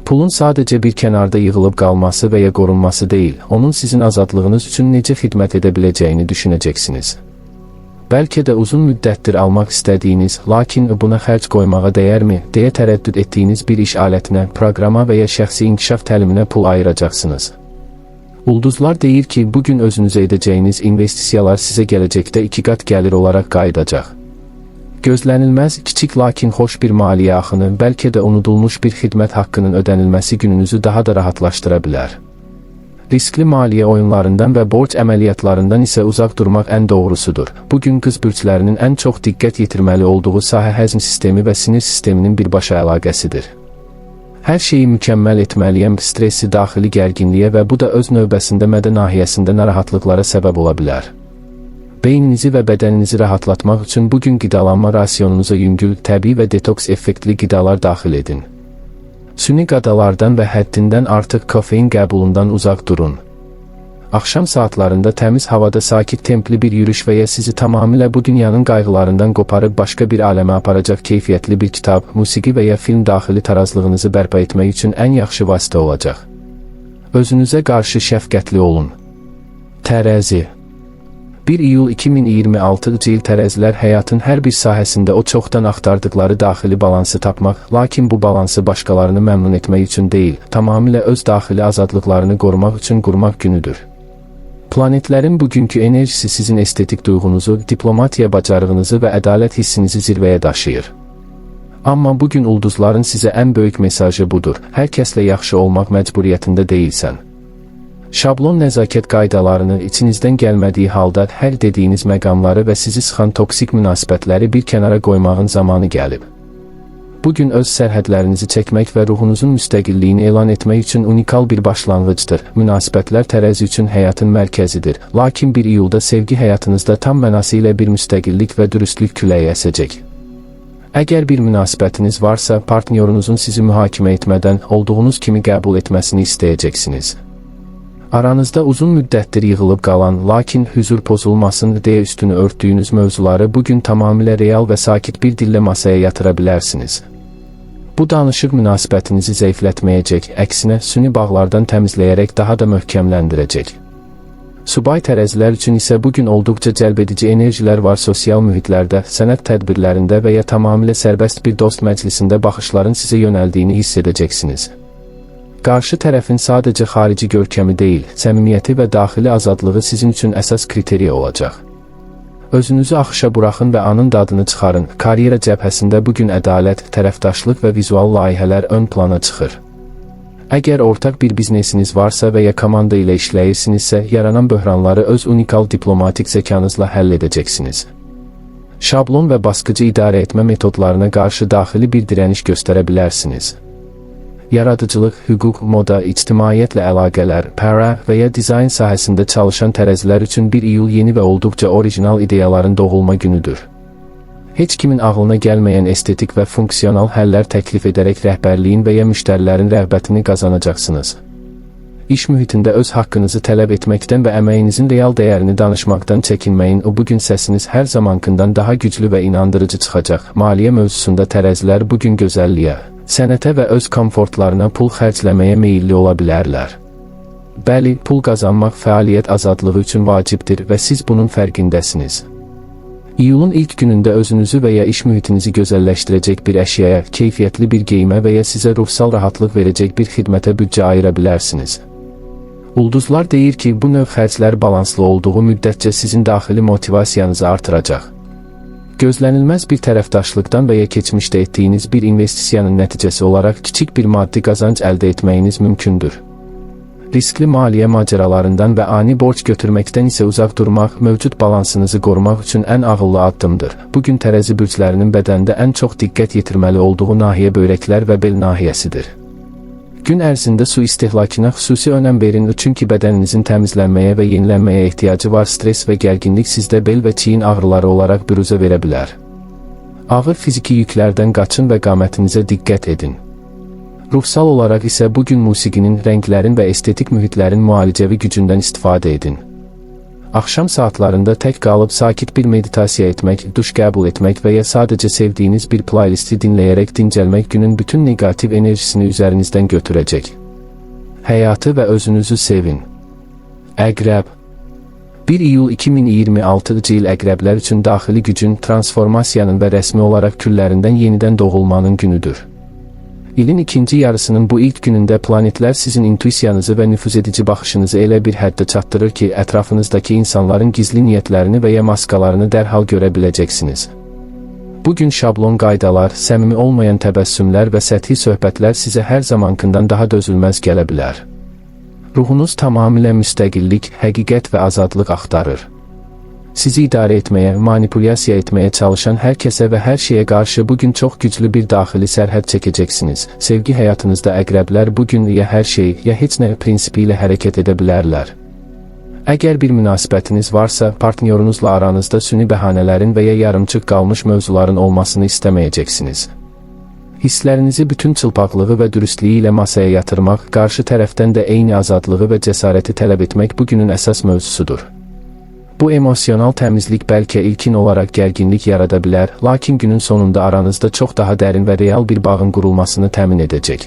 Pulun sadəcə bir kənarda yığılıb qalması və ya qorunması deyil, onun sizin azadlığınız üçün necə xidmət edə biləcəyini düşünəcəksiniz. Bəlkə də uzun müddətdir almaq istədiyiniz, lakin buna xərc qoymağa dəyərmi, deyə tərəddüd etdiyiniz bir iş alətinə, proqrama və ya şəxsi inkişaf təliminə pul ayıracaqsınız. Ulduzlar deyir ki, bugün özünüzə edəcəyiniz investisiyalar sizə gələcəkdə 2 qat gəlir olaraq qayıdacaq. Gözlənilməz, kiçik lakin xoş bir maliyyə axını, bəlkə də unudulmuş bir xidmət haqqının ödənilməsi gününüzü daha da rahatlaşdıra bilər. Riskli maliyyə oyunlarından və borc əməliyyatlarından isə uzaq durmaq ən doğrusudur. Bugün qız bürclərinin ən çox diqqət yetirməli olduğu sahə həzm sistemi və sinir sisteminin birbaşa əlaqəsidir. Hər şeyi mükəmməl etməliyəm, stressi daxili gərginliyə və bu da öz növbəsində mədə nahiyəsində narahatlıqlara səbəb ola bilər. Beyninizi və bədəninizi rahatlatmaq üçün bugün qidalanma rasionunuza yüngül, təbii və detoks effektli qidalar daxil edin. Süni qadalardan və həddindən artıq kofein qəbulundan uzaq durun. Axşam saatlarında təmiz havada sakit templi bir yürüyüş və ya sizi tamamilə bu dünyanın qayğılarından qoparıb başqa bir aləmə aparacaq keyfiyyətli bir kitab, musiqi və ya film daxili tarazlığınızı bərpa etmək üçün ən yaxşı vasitə olacaq. Özünüzə qarşı şəfqətli olun. Tərəzi 1 iyul 2026-cı il tərəzilər həyatın hər bir sahəsində o çoxdan axtardıqları daxili balansı tapmaq, lakin bu balansı başqalarını məmnun etmək üçün deyil, tamamilə öz daxili azadlıqlarını qorumaq üçün qurmaq günüdür. Planetlərin bugünkü enerjisi sizin estetik duyğunuzu, diplomatiya bacarığınızı və ədalət hissinizi zirvəyə daşıyır. Amma bugün ulduzların sizə ən böyük mesajı budur: hər kəslə yaxşı olmaq məcburiyyətində deyilsən. Şablon nəzakət qaydalarını içinizdən gəlmədiyi halda hər dediyiniz məqamları və sizi sıxan toksik münasibətləri bir kənara qoymağın zamanı gəlib. Bugün öz sərhədlərinizi çəkmək və ruhunuzun müstəqilliyini elan etmək üçün unikal bir başlanğıcdır. Münasibətlər tərəzi üçün həyatın mərkəzidir, lakin 1 iyulda sevgi həyatınızda tam mənası ilə bir müstəqillik və dürüstlük küləyi əsəcək. Əgər bir münasibətiniz varsa, partnyorunuzun sizi mühakimə etmədən olduğunuz kimi qəbul etməsini istəyəcəksiniz. Aranızda uzun müddətdir yığılıb qalan, lakin hüzur pozulmasın deyə üstünü örtdüyünüz mövzuları bugün tamamilə real və sakit bir dillə masaya yatıra bilərsiniz. Bu danışıq münasibətinizi zəiflətməyəcək, əksinə süni bağlardan təmizləyərək daha da möhkəmləndirəcək. Subay tərəzilər üçün isə bugün olduqca cəlbedici enerjilər var. Sosial mühitlərdə, sənət tədbirlərində və ya tamamilə sərbəst bir dost məclisində baxışların sizə yönəldiyini hiss edəcəksiniz. Qarşı tərəfin sadəcə xarici görkəmi deyil, səmimiyyəti və daxili azadlığı sizin üçün əsas kriteriya olacaq. Özünüzü axışa buraxın və anın dadını çıxarın. Karyera cəbhəsində bugün ədalət, tərəfdaşlıq və vizual layihələr ön plana çıxır. Əgər ortaq bir biznesiniz varsa və ya komanda ilə işləyirsinizsə, yaranan böhranları öz unikal diplomatik zəkanızla həll edəcəksiniz. Şablon və baskıcı idarə etmə metodlarına qarşı daxili bir dirəniş göstərə bilərsiniz. Yaradıcılıq, hüquq, moda, ictimaiyyətlə əlaqələr, para və ya dizayn sahəsində çalışan tərəzilər üçün 1 iyul yeni və olduqca orijinal ideyaların doğulma günüdür. Heç kimin ağlına gəlməyən estetik və funksional həllər təklif edərək rəhbərliyin və ya müştərilərin rəğbətini qazanacaqsınız. İş mühitində öz haqqınızı tələb etməkdən və əməyinizin real dəyərini danışmaqdan çəkinməyin. O bugün səsiniz hər zamankından daha güclü və inandırıcı çıxacaq. Maliyyə mövzusunda tərəzilər bugün gözəlliyə, sənətə və öz komfortlarına pul xərcləməyə meyilli ola bilərlər. Bəli, pul qazanmaq fəaliyyət azadlığı üçün vacibdir və siz bunun fərqindəsiniz. İyulun ilk günündə özünüzü və ya iş mühitinizi gözəlləşdirəcək bir əşyaya, keyfiyyətli bir geyimə və ya sizə ruhsal rahatlıq verəcək bir xidmətə büdcə ayıra bilərsiniz. Ulduzlar deyir ki, bu növ xərclər balanslı olduğu müddətcə sizin daxili motivasiyanızı artıracaq. Gözlənilməz bir tərəfdaşlıqdan və ya keçmişdə etdiyiniz bir investisiyanın nəticəsi olaraq kiçik bir maddi qazanc əldə etməyiniz mümkündür. Riskli maliyyə macəralarından və ani borc götürməkdən isə uzaq durmaq, mövcud balansınızı qorumaq üçün ən ağıllı addımdır. Bugün tərəzi bürclərinin bədəndə ən çox diqqət yetirməli olduğu nahiyyə böyrəklər və bel nahiyəsidir. Gün ərzində su istehlakına xüsusi önəm verin, çünki bədəninizin təmizlənməyə və yenilənməyə ehtiyacı var. Stres və gərginlik sizdə bel və çiyin ağrıları olaraq büruzə verə bilər. Ağır fiziki yüklərdən qaçın və qamətinizə diqqət edin. Ruhsal olaraq isə bugün musiqinin, rənglərin və estetik mühitlərin müalicəvi gücündən istifadə edin. Axşam saatlarında tək qalıb sakit bir meditasiya etmək, duş qəbul etmək və ya sadəcə sevdiyiniz bir playlisti dinləyərək dincəlmək günün bütün negativ enerjisini üzərinizdən götürəcək. Həyatı və özünüzü sevin. Əqrəb 1 iyul 2026 il əqrəblər üçün daxili gücün, transformasiyanın və rəsmi olaraq küllərindən yenidən doğulmanın günüdür. İlin ikinci yarısının bu ilk günündə planetlər sizin intuisiyanızı və nüfuzedici baxışınızı elə bir həddə çatdırır ki, ətrafınızdakı insanların gizli niyyətlərini və ya maskalarını dərhal görə biləcəksiniz. Bugün şablon qaydalar, səmimi olmayan təbəssümlər və səthi söhbətlər sizə hər zamankından daha dözülməz gələ bilər. Ruhunuz tamamilə müstəqillik, həqiqət və azadlıq axtarır. Sizi idarə etməyə, manipulyasiya etməyə çalışan hər kəsə və hər şeyə qarşı bugün çox güclü bir daxili sərhəd çəkəcəksiniz. Sevgi həyatınızda əqrəblər bugün ya hər şey, ya heç nə prinsipi ilə hərəkət edə bilərlər. Əgər bir münasibətiniz varsa, partnyorunuzla aranızda süni bəhanələrin və ya yarımçıq qalmış mövzuların olmasını istəməyəcəksiniz. Hisslərinizi bütün çılpaqlığı və dürüstlüyü ilə masaya yatırmaq, qarşı tərəfdən də eyni azadlığı və cəsarəti tələb etmək bugünün əsas mövzusudur. Bu emosional təmizlik bəlkə ilkin olaraq gərginlik yarada bilər, lakin günün sonunda aranızda çox daha dərin və real bir bağın qurulmasını təmin edəcək.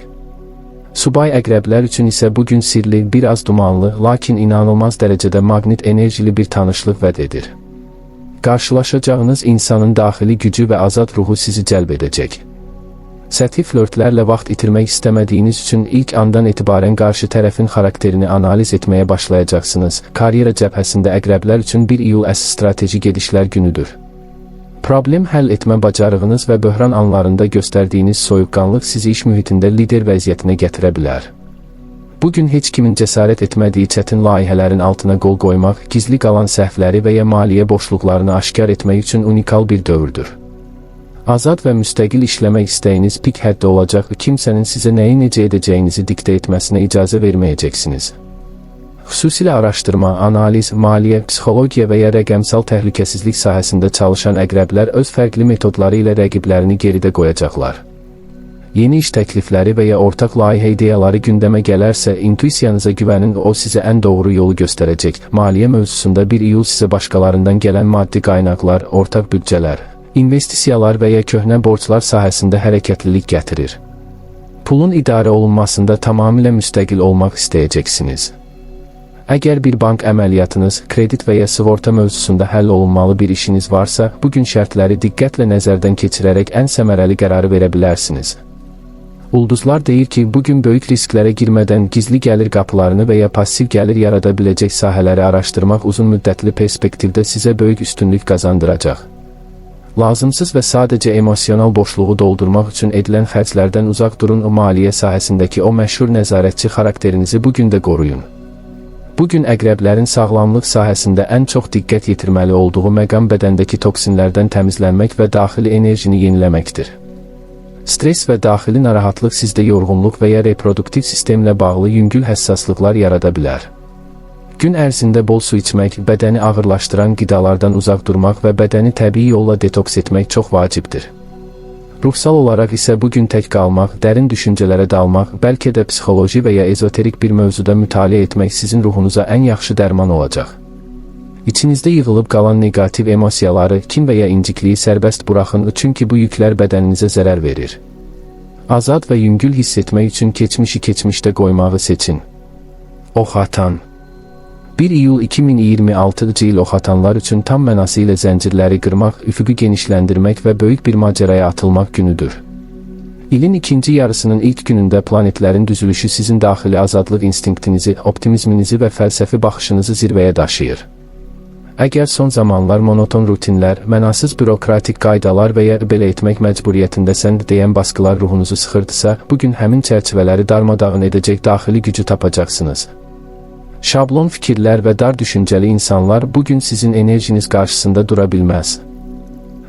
Subay əqrəblər üçün isə bugün sirli, biraz dumanlı, lakin inanılmaz dərəcədə maqnit enerjili bir tanışlıq vəd edir. Qarşılaşacağınız insanın daxili gücü və azad ruhu sizi cəlb edəcək. Səthi flörtlərlə vaxt itirmək istəmədiyiniz üçün ilk andan etibarən qarşı tərəfin xarakterini analiz etməyə başlayacaqsınız. Karyera cəbhəsində əqrəblər üçün 1 iyul əsas strateji gedişlər günüdür. Problem həll etmə bacarığınız və böhran anlarında göstərdiyiniz soyuqqanlıq sizi iş mühitində lider vəziyyətinə gətirə bilər. Bugün heç kimin cəsarət etmədiyi çətin layihələrin altına qol qoymaq, gizli qalan səhvləri və ya maliyyə boşluqlarını aşkar etmək üçün unikal bir dövrdür. Azad və müstəqil işləmək istəyiniz pik həddə olacaq, kimsənin sizə nəyi necə edəcəyinizi diktə etməsinə icazə verməyəcəksiniz. Xüsusilə araşdırma, analiz, maliyyə, psixologiya və ya rəqəmsal təhlükəsizlik sahəsində çalışan əqrəblər öz fərqli metodları ilə rəqiblərini geridə qoyacaqlar. Yeni iş təklifləri və ya ortaq layihə ideyaları gündəmə gələrsə, intuisiyanıza güvənin, o sizə ən doğru yolu göstərəcək. Maliyyə mövzusunda 1 iyul sizə başqalarından gələn maddi qaynaqlar, ortaq büdcələr, investisiyalar və ya köhnə borclar sahəsində hərəkətlilik gətirir. Pulun idarə olunmasında tamamilə müstəqil olmaq istəyəcəksiniz. Əgər bir bank əməliyyatınız, kredit və ya sığorta mövzusunda həll olunmalı bir işiniz varsa, bugün şərtləri diqqətlə nəzərdən keçirərək ən səmərəli qərarı verə bilərsiniz. Ulduzlar deyir ki, bugün böyük risklərə girmədən gizli gəlir qapılarını və ya passiv gəlir yarada biləcək sahələri araşdırmaq uzun müddətli perspektivdə sizə böyük üstünlük qazandıracaq. Lazımsız və sadəcə emosional boşluğu doldurmaq üçün edilən xərclərdən uzaq durun, o maliyyə sahəsindəki o məşhur nəzarətçi xarakterinizi bugün də qoruyun. Bugün əqrəblərin sağlamlıq sahəsində ən çox diqqət yetirməli olduğu məqam bədəndəki toksinlərdən təmizlənmək və daxili enerjini yeniləməkdir. Stres və daxili narahatlıq sizdə yorğunluq və ya reproduktiv sistemlə bağlı yüngül həssaslıqlar yarada bilər. Gün ərzində bol su içmək, bədəni ağırlaşdıran qidalardan uzaq durmaq və bədəni təbii yolla detoks etmək çox vacibdir. Ruhsal olaraq isə bugün tək qalmaq, dərin düşüncələrə dalmaq, bəlkə də psixoloji və ya ezoterik bir mövzuda mütaliə etmək sizin ruhunuza ən yaxşı dərman olacaq. İçinizdə yığılıb qalan negativ emosiyaları, kin və ya incikliyi sərbəst buraxın, çünki bu yüklər bədəninizə zərər verir. Azad və yüngül hiss etmək üçün keçmişi keçmişdə qoymağı seçin. Oxatan 1 iyul 2026 il oxatanlar üçün tam mənası ilə zəncirləri qırmaq, üfüqü genişləndirmək və böyük bir macəraya atılmaq günüdür. İlin ikinci yarısının ilk günündə planetlərin düzülüşü sizin daxili azadlıq instinktinizi, optimizminizi və fəlsəfi baxışınızı zirvəyə daşıyır. Əgər son zamanlar monoton rutinlər, mənasız bürokratik qaydalar və ya belə etmək məcburiyyətindəsən deyən baskılar ruhunuzu sıxırdısa, bugün həmin çərçivələri darmadağın edəcək daxili gücü tapacaqsınız. Şablon fikirlər və dar düşüncəli insanlar bugün sizin enerjiniz qarşısında dura bilməz.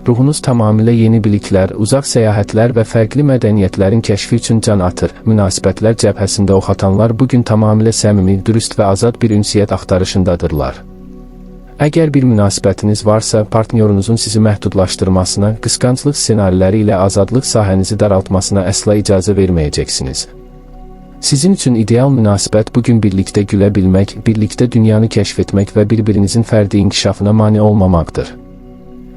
Ruhunuz tamamilə yeni biliklər, uzaq səyahətlər və fərqli mədəniyyətlərin kəşfi üçün can atır. Münasibətlər cəbhəsində oxatanlar bugün tamamilə səmimi, dürüst və azad bir ünsiyyət axtarışındadırlar. Əgər bir münasibətiniz varsa, partnyorunuzun sizi məhdudlaşdırmasına, qısqanclıq ssenariləri ilə azadlıq sahənizi daraltmasına əsla icazə verməyəcəksiniz. Sizin üçün ideal münasibət bugün birlikdə gülə bilmək, birlikdə dünyanı kəşf etmək və bir-birinizin fərdi inkişafına mane olmamaqdır.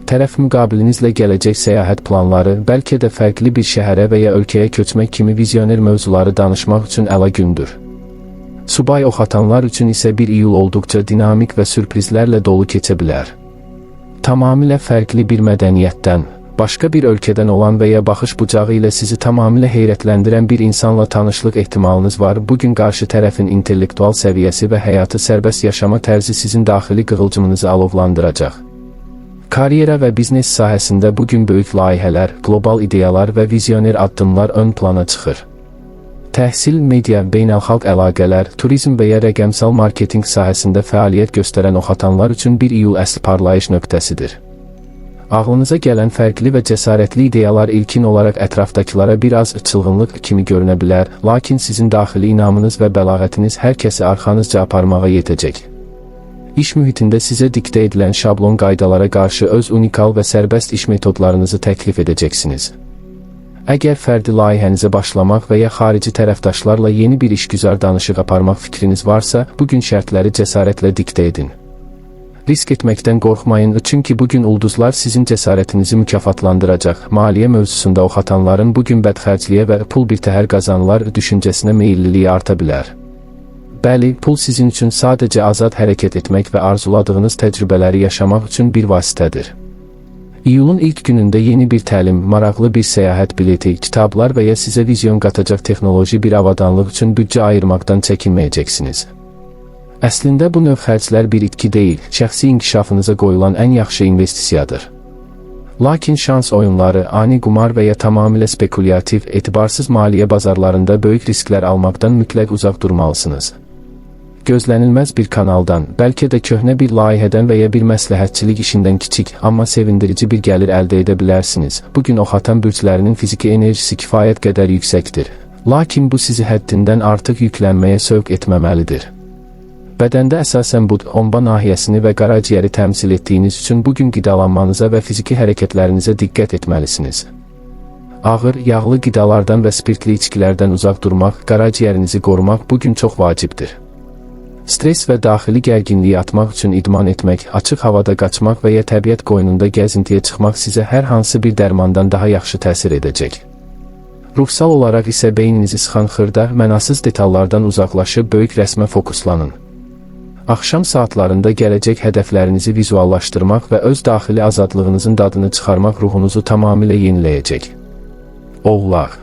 Tərəf müqabilinizlə gələcək səyahət planları, bəlkə də fərqli bir şəhərə və ya ölkəyə köçmək kimi vizyoner mövzuları danışmaq üçün əla gündür. Subay oxatanlar üçün isə 1 iyul olduqca dinamik və sürprizlərlə dolu keçə bilər. Tamamilə fərqli bir mədəniyyətdən, başqa bir ölkədən olan və ya baxış bucağı ilə sizi tamamilə heyrətləndirən bir insanla tanışlıq ehtimalınız var. Bugün qarşı tərəfin intellektual səviyyəsi və həyatı sərbəst yaşama tərzi sizin daxili qığılcımınızı alovlandıracaq. Karyera və biznes sahəsində bugün böyük layihələr, qlobal ideyalar və vizyoner addımlar ön plana çıxır. Təhsil, media, beynəlxalq əlaqələr, turizm və ya rəqəmsal marketinq sahəsində fəaliyyət göstərən oxatanlar üçün 1 iyul əsl parlayış nöqtəsidir. Ağlınıza gələn fərqli və cəsarətli ideyalar ilkin olaraq ətrafdakılara biraz çılğınlıq kimi görünə bilər, lakin sizin daxili inamınız və bəlağətiniz hər kəsi arxanızca aparmağa yetəcək. İş mühitində sizə diktə edilən şablon qaydalara qarşı öz unikal və sərbəst iş metodlarınızı təklif edəcəksiniz. Əgər fərdi layihənizə başlamaq və ya xarici tərəfdaşlarla yeni bir işgüzar danışıq aparmaq fikriniz varsa, bugün şərtləri cəsarətlə diktə edin. Risk etməkdən qorxmayın, çünki bugün ulduzlar sizin cəsarətinizi mükafatlandıracaq. Maliyyə mövzusunda oxatanların bugün bədxərcliyə və pul birtəhər qazanılar düşüncəsinə meyilliliyi arta bilər. Bəli, pul sizin üçün sadəcə azad hərəkət etmək və arzuladığınız təcrübələri yaşamaq üçün bir vasitədir. İyulun ilk günündə yeni bir təlim, maraqlı bir səyahət bileti, kitablar və ya sizə vizyon qatacaq texnoloji bir avadanlıq üçün büdcə ayırmaqdan çəkinməyəcəksiniz. Əslində bu növ xərclər bir itki deyil, şəxsi inkişafınıza qoyulan ən yaxşı investisiyadır. Lakin şans oyunları, ani qumar və ya tamamilə spekulyativ, etibarsız maliyyə bazarlarında böyük risklər almaqdan mütləq uzaq durmalısınız. Gözlənilməz bir kanaldan, bəlkə də köhnə bir layihədən və ya bir məsləhətçilik işindən kiçik, amma sevindirici bir gəlir əldə edə bilərsiniz. Bugün oxatan bürclərinin fiziki enerjisi kifayət qədər yüksəkdir. Lakin bu sizi həddindən artıq yüklənməyə sövq etməməlidir. Bədəndə əsasən bud, omba nahiyəsini və qaraciyəri təmsil etdiyiniz üçün bugün qidalanmanıza və fiziki hərəkətlərinizə diqqət etməlisiniz. Ağır, yağlı qidalardan və spirtli içkilərdən uzaq durmaq, qaraciyərinizi qorumaq bugün çox vacibdir. Stres və daxili gərginliyi atmaq üçün idman etmək, açıq havada qaçmaq və ya təbiət qoynunda gəzintiyə çıxmaq sizə hər hansı bir dərmandan daha yaxşı təsir edəcək. Ruhsal olaraq isə beyninizi sıxan xırda, mənasız detallardan uzaqlaşıb böyük rəsmə fokuslanın. Axşam saatlarında gələcək hədəflərinizi vizuallaşdırmaq və öz daxili azadlığınızın dadını çıxarmaq ruhunuzu tamamilə yeniləyəcək. Oğlaq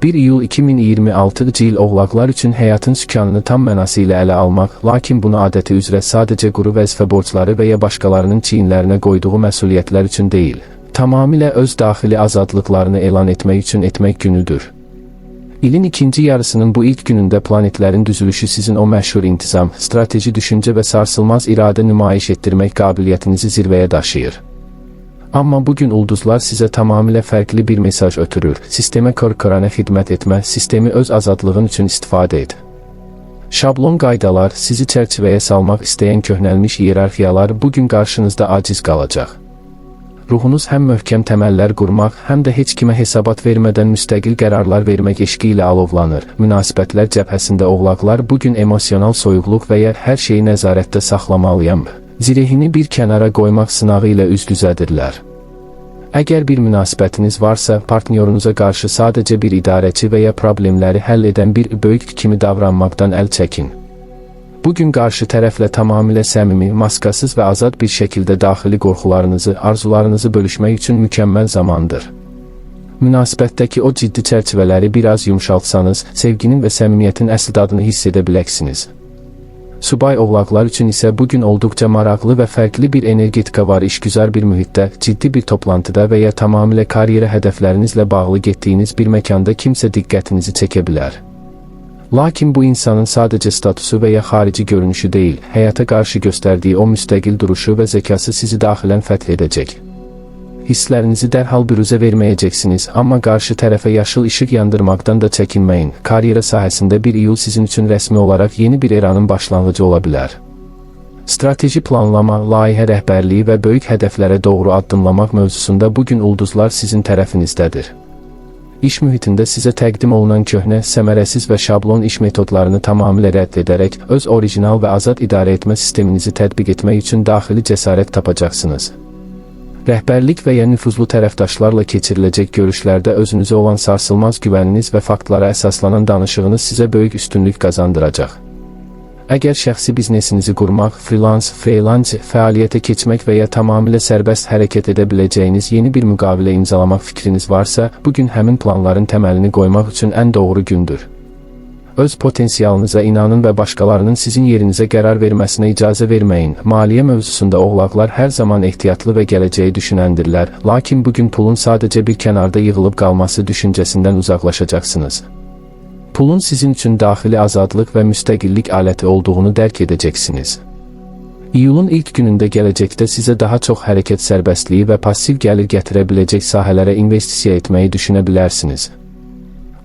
1 iyul 2026 il oğlaqlar üçün həyatın sükanını tam mənası ilə ələ almaq, lakin bunu adəti üzrə sadəcə quru vəzifə borcları və ya başqalarının çiyinlərinə qoyduğu məsuliyyətlər üçün deyil, tamamilə öz daxili azadlıqlarını elan etmək üçün etmək günüdür. İlin ikinci yarısının bu ilk günündə planetlərin düzülüşü sizin o məşhur intizam, strateji düşüncə və sarsılmaz iradə nümayiş etdirmək qabiliyyətinizi zirvəyə daşıyır. Amma bugün ulduzlar sizə tamamilə fərqli bir mesaj ötürür. Sistemə kör-körənə xidmət etmə, sistemi öz azadlığın üçün istifadə et. Şablon qaydalar, sizi çərçivəyə salmaq istəyən köhnəlmiş iyerarxiyalar bugün qarşınızda aciz qalacaq. Ruhunuz həm möhkəm təməllər qurmaq, həm də heç kimə hesabat vermədən müstəqil qərarlar vermək eşqi ilə alovlanır. Münasibətlər cəbhəsində oğlaqlar bugün emosional soyuqluq və ya hər şeyi nəzarətdə saxlamalıyam, zirehini bir kənara qoymaq sınağı ilə üz-üzədirlər. Əgər bir münasibətiniz varsa, partnyorunuza qarşı sadəcə bir idarəçi və ya problemləri həll edən bir böyük kimi davranmaqdan əl çəkin. Bugün qarşı tərəflə tamamilə səmimi, maskasız və azad bir şəkildə daxili qorxularınızı, arzularınızı bölüşmək üçün mükəmməl zamandır. Münasibətdəki o ciddi çərçivələri biraz yumşaltsanız, sevginin və səmimiyyətin əsl dadını hiss edə biləcəksiniz. Subay oğlaqlar üçün isə bugün olduqca maraqlı və fərqli bir energetika var. İşgüzar bir mühitdə, ciddi bir toplantıda və ya tamamilə karyera hədəflərinizlə bağlı getdiyiniz bir məkanda kimsə diqqətinizi çəkə bilər. Lakin bu insanın sadəcə statusu və ya xarici görünüşü deyil, həyata qarşı göstərdiyi o müstəqil duruşu və zəkası sizi daxilən fəth edəcək. Hisslərinizi dərhal büruzə verməyəcəksiniz, amma qarşı tərəfə yaşıl işıq yandırmaqdan da çəkinməyin. Karyera sahəsində 1 iyul sizin üçün rəsmi olaraq yeni bir eranın başlanğıcı ola bilər. Strateji planlama, layihə rəhbərliyi və böyük hədəflərə doğru addımlamaq mövzusunda bugün ulduzlar sizin tərəfinizdədir. İş mühitində sizə təqdim olunan köhnə, səmərəsiz və şablon iş metodlarını tamamilə rədd edərək, öz orijinal və azad idarə etmə sisteminizi tətbiq etmək üçün daxili cəsarət tapacaqsınız. Rəhbərlik və ya nüfuzlu tərəfdaşlarla keçiriləcək görüşlərdə özünüzə olan sarsılmaz güvəniniz və faktlara əsaslanan danışığınız sizə böyük üstünlük qazandıracaq. Əgər şəxsi biznesinizi qurmaq, freelance fəaliyyətə keçmək və ya tamamilə sərbəst hərəkət edə biləcəyiniz yeni bir müqavilə imzalamaq fikriniz varsa, bugün həmin planların təməlini qoymaq üçün ən doğru gündür. Öz potensialınıza inanın və başqalarının sizin yerinizə qərar verməsinə icazə verməyin. Maliyyə mövzusunda oğlaqlar hər zaman ehtiyatlı və gələcəyi düşünəndirlər, lakin bugün pulun sadəcə bir kənarda yığılıb qalması düşüncəsindən uzaqlaşacaqsınız. Pulun sizin üçün daxili azadlıq və müstəqillik aləti olduğunu dərk edəcəksiniz. İyulun ilk günündə gələcəkdə sizə daha çox hərəkət sərbəstliyi və passiv gəlir gətirə biləcək sahələrə investisiya etməyi düşünə bilərsiniz.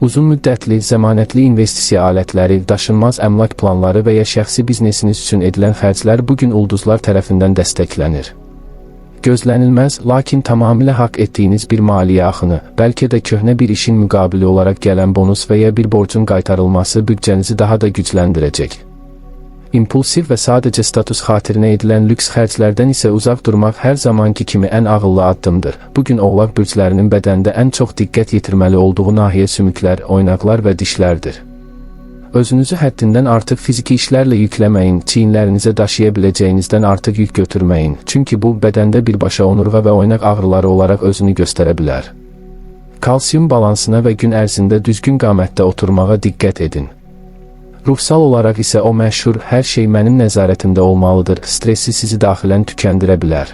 Uzun müddətli, zəmanətli investisiya alətləri, daşınmaz əmlak planları və ya şəxsi biznesiniz üçün edilən xərclər bugün ulduzlar tərəfindən dəstəklənir. Gözlənilməz, lakin tamamilə haqq etdiyiniz bir maliyyə axını, bəlkə də köhnə bir işin müqabili olaraq gələn bonus və ya bir borcun qaytarılması büdcənizi daha da gücləndirəcək. İmpulsiv və sadəcə status xatirinə edilən lüks xərclərdən isə uzaq durmaq hər zamanki kimi ən ağıllı addımdır. Bugün oğlaq bürclərinin bədəndə ən çox diqqət yetirməli olduğu nahiyyə sümüklər, oynaqlar və dişlərdir. Özünüzü həddindən artıq fiziki işlərlə yükləməyin, çiyinlərinizə daşıya biləcəyinizdən artıq yük götürməyin, çünki bu bədəndə birbaşa onurğa və oynaq ağrıları olaraq özünü göstərə bilər. Kalsium balansına və gün ərzində düzgün qamətdə oturmağa diqqət edin. Ruhsal olaraq isə o məşhur hər şey mənim nəzarətimdə olmalıdır stressi sizi daxilən tükəndirə bilər.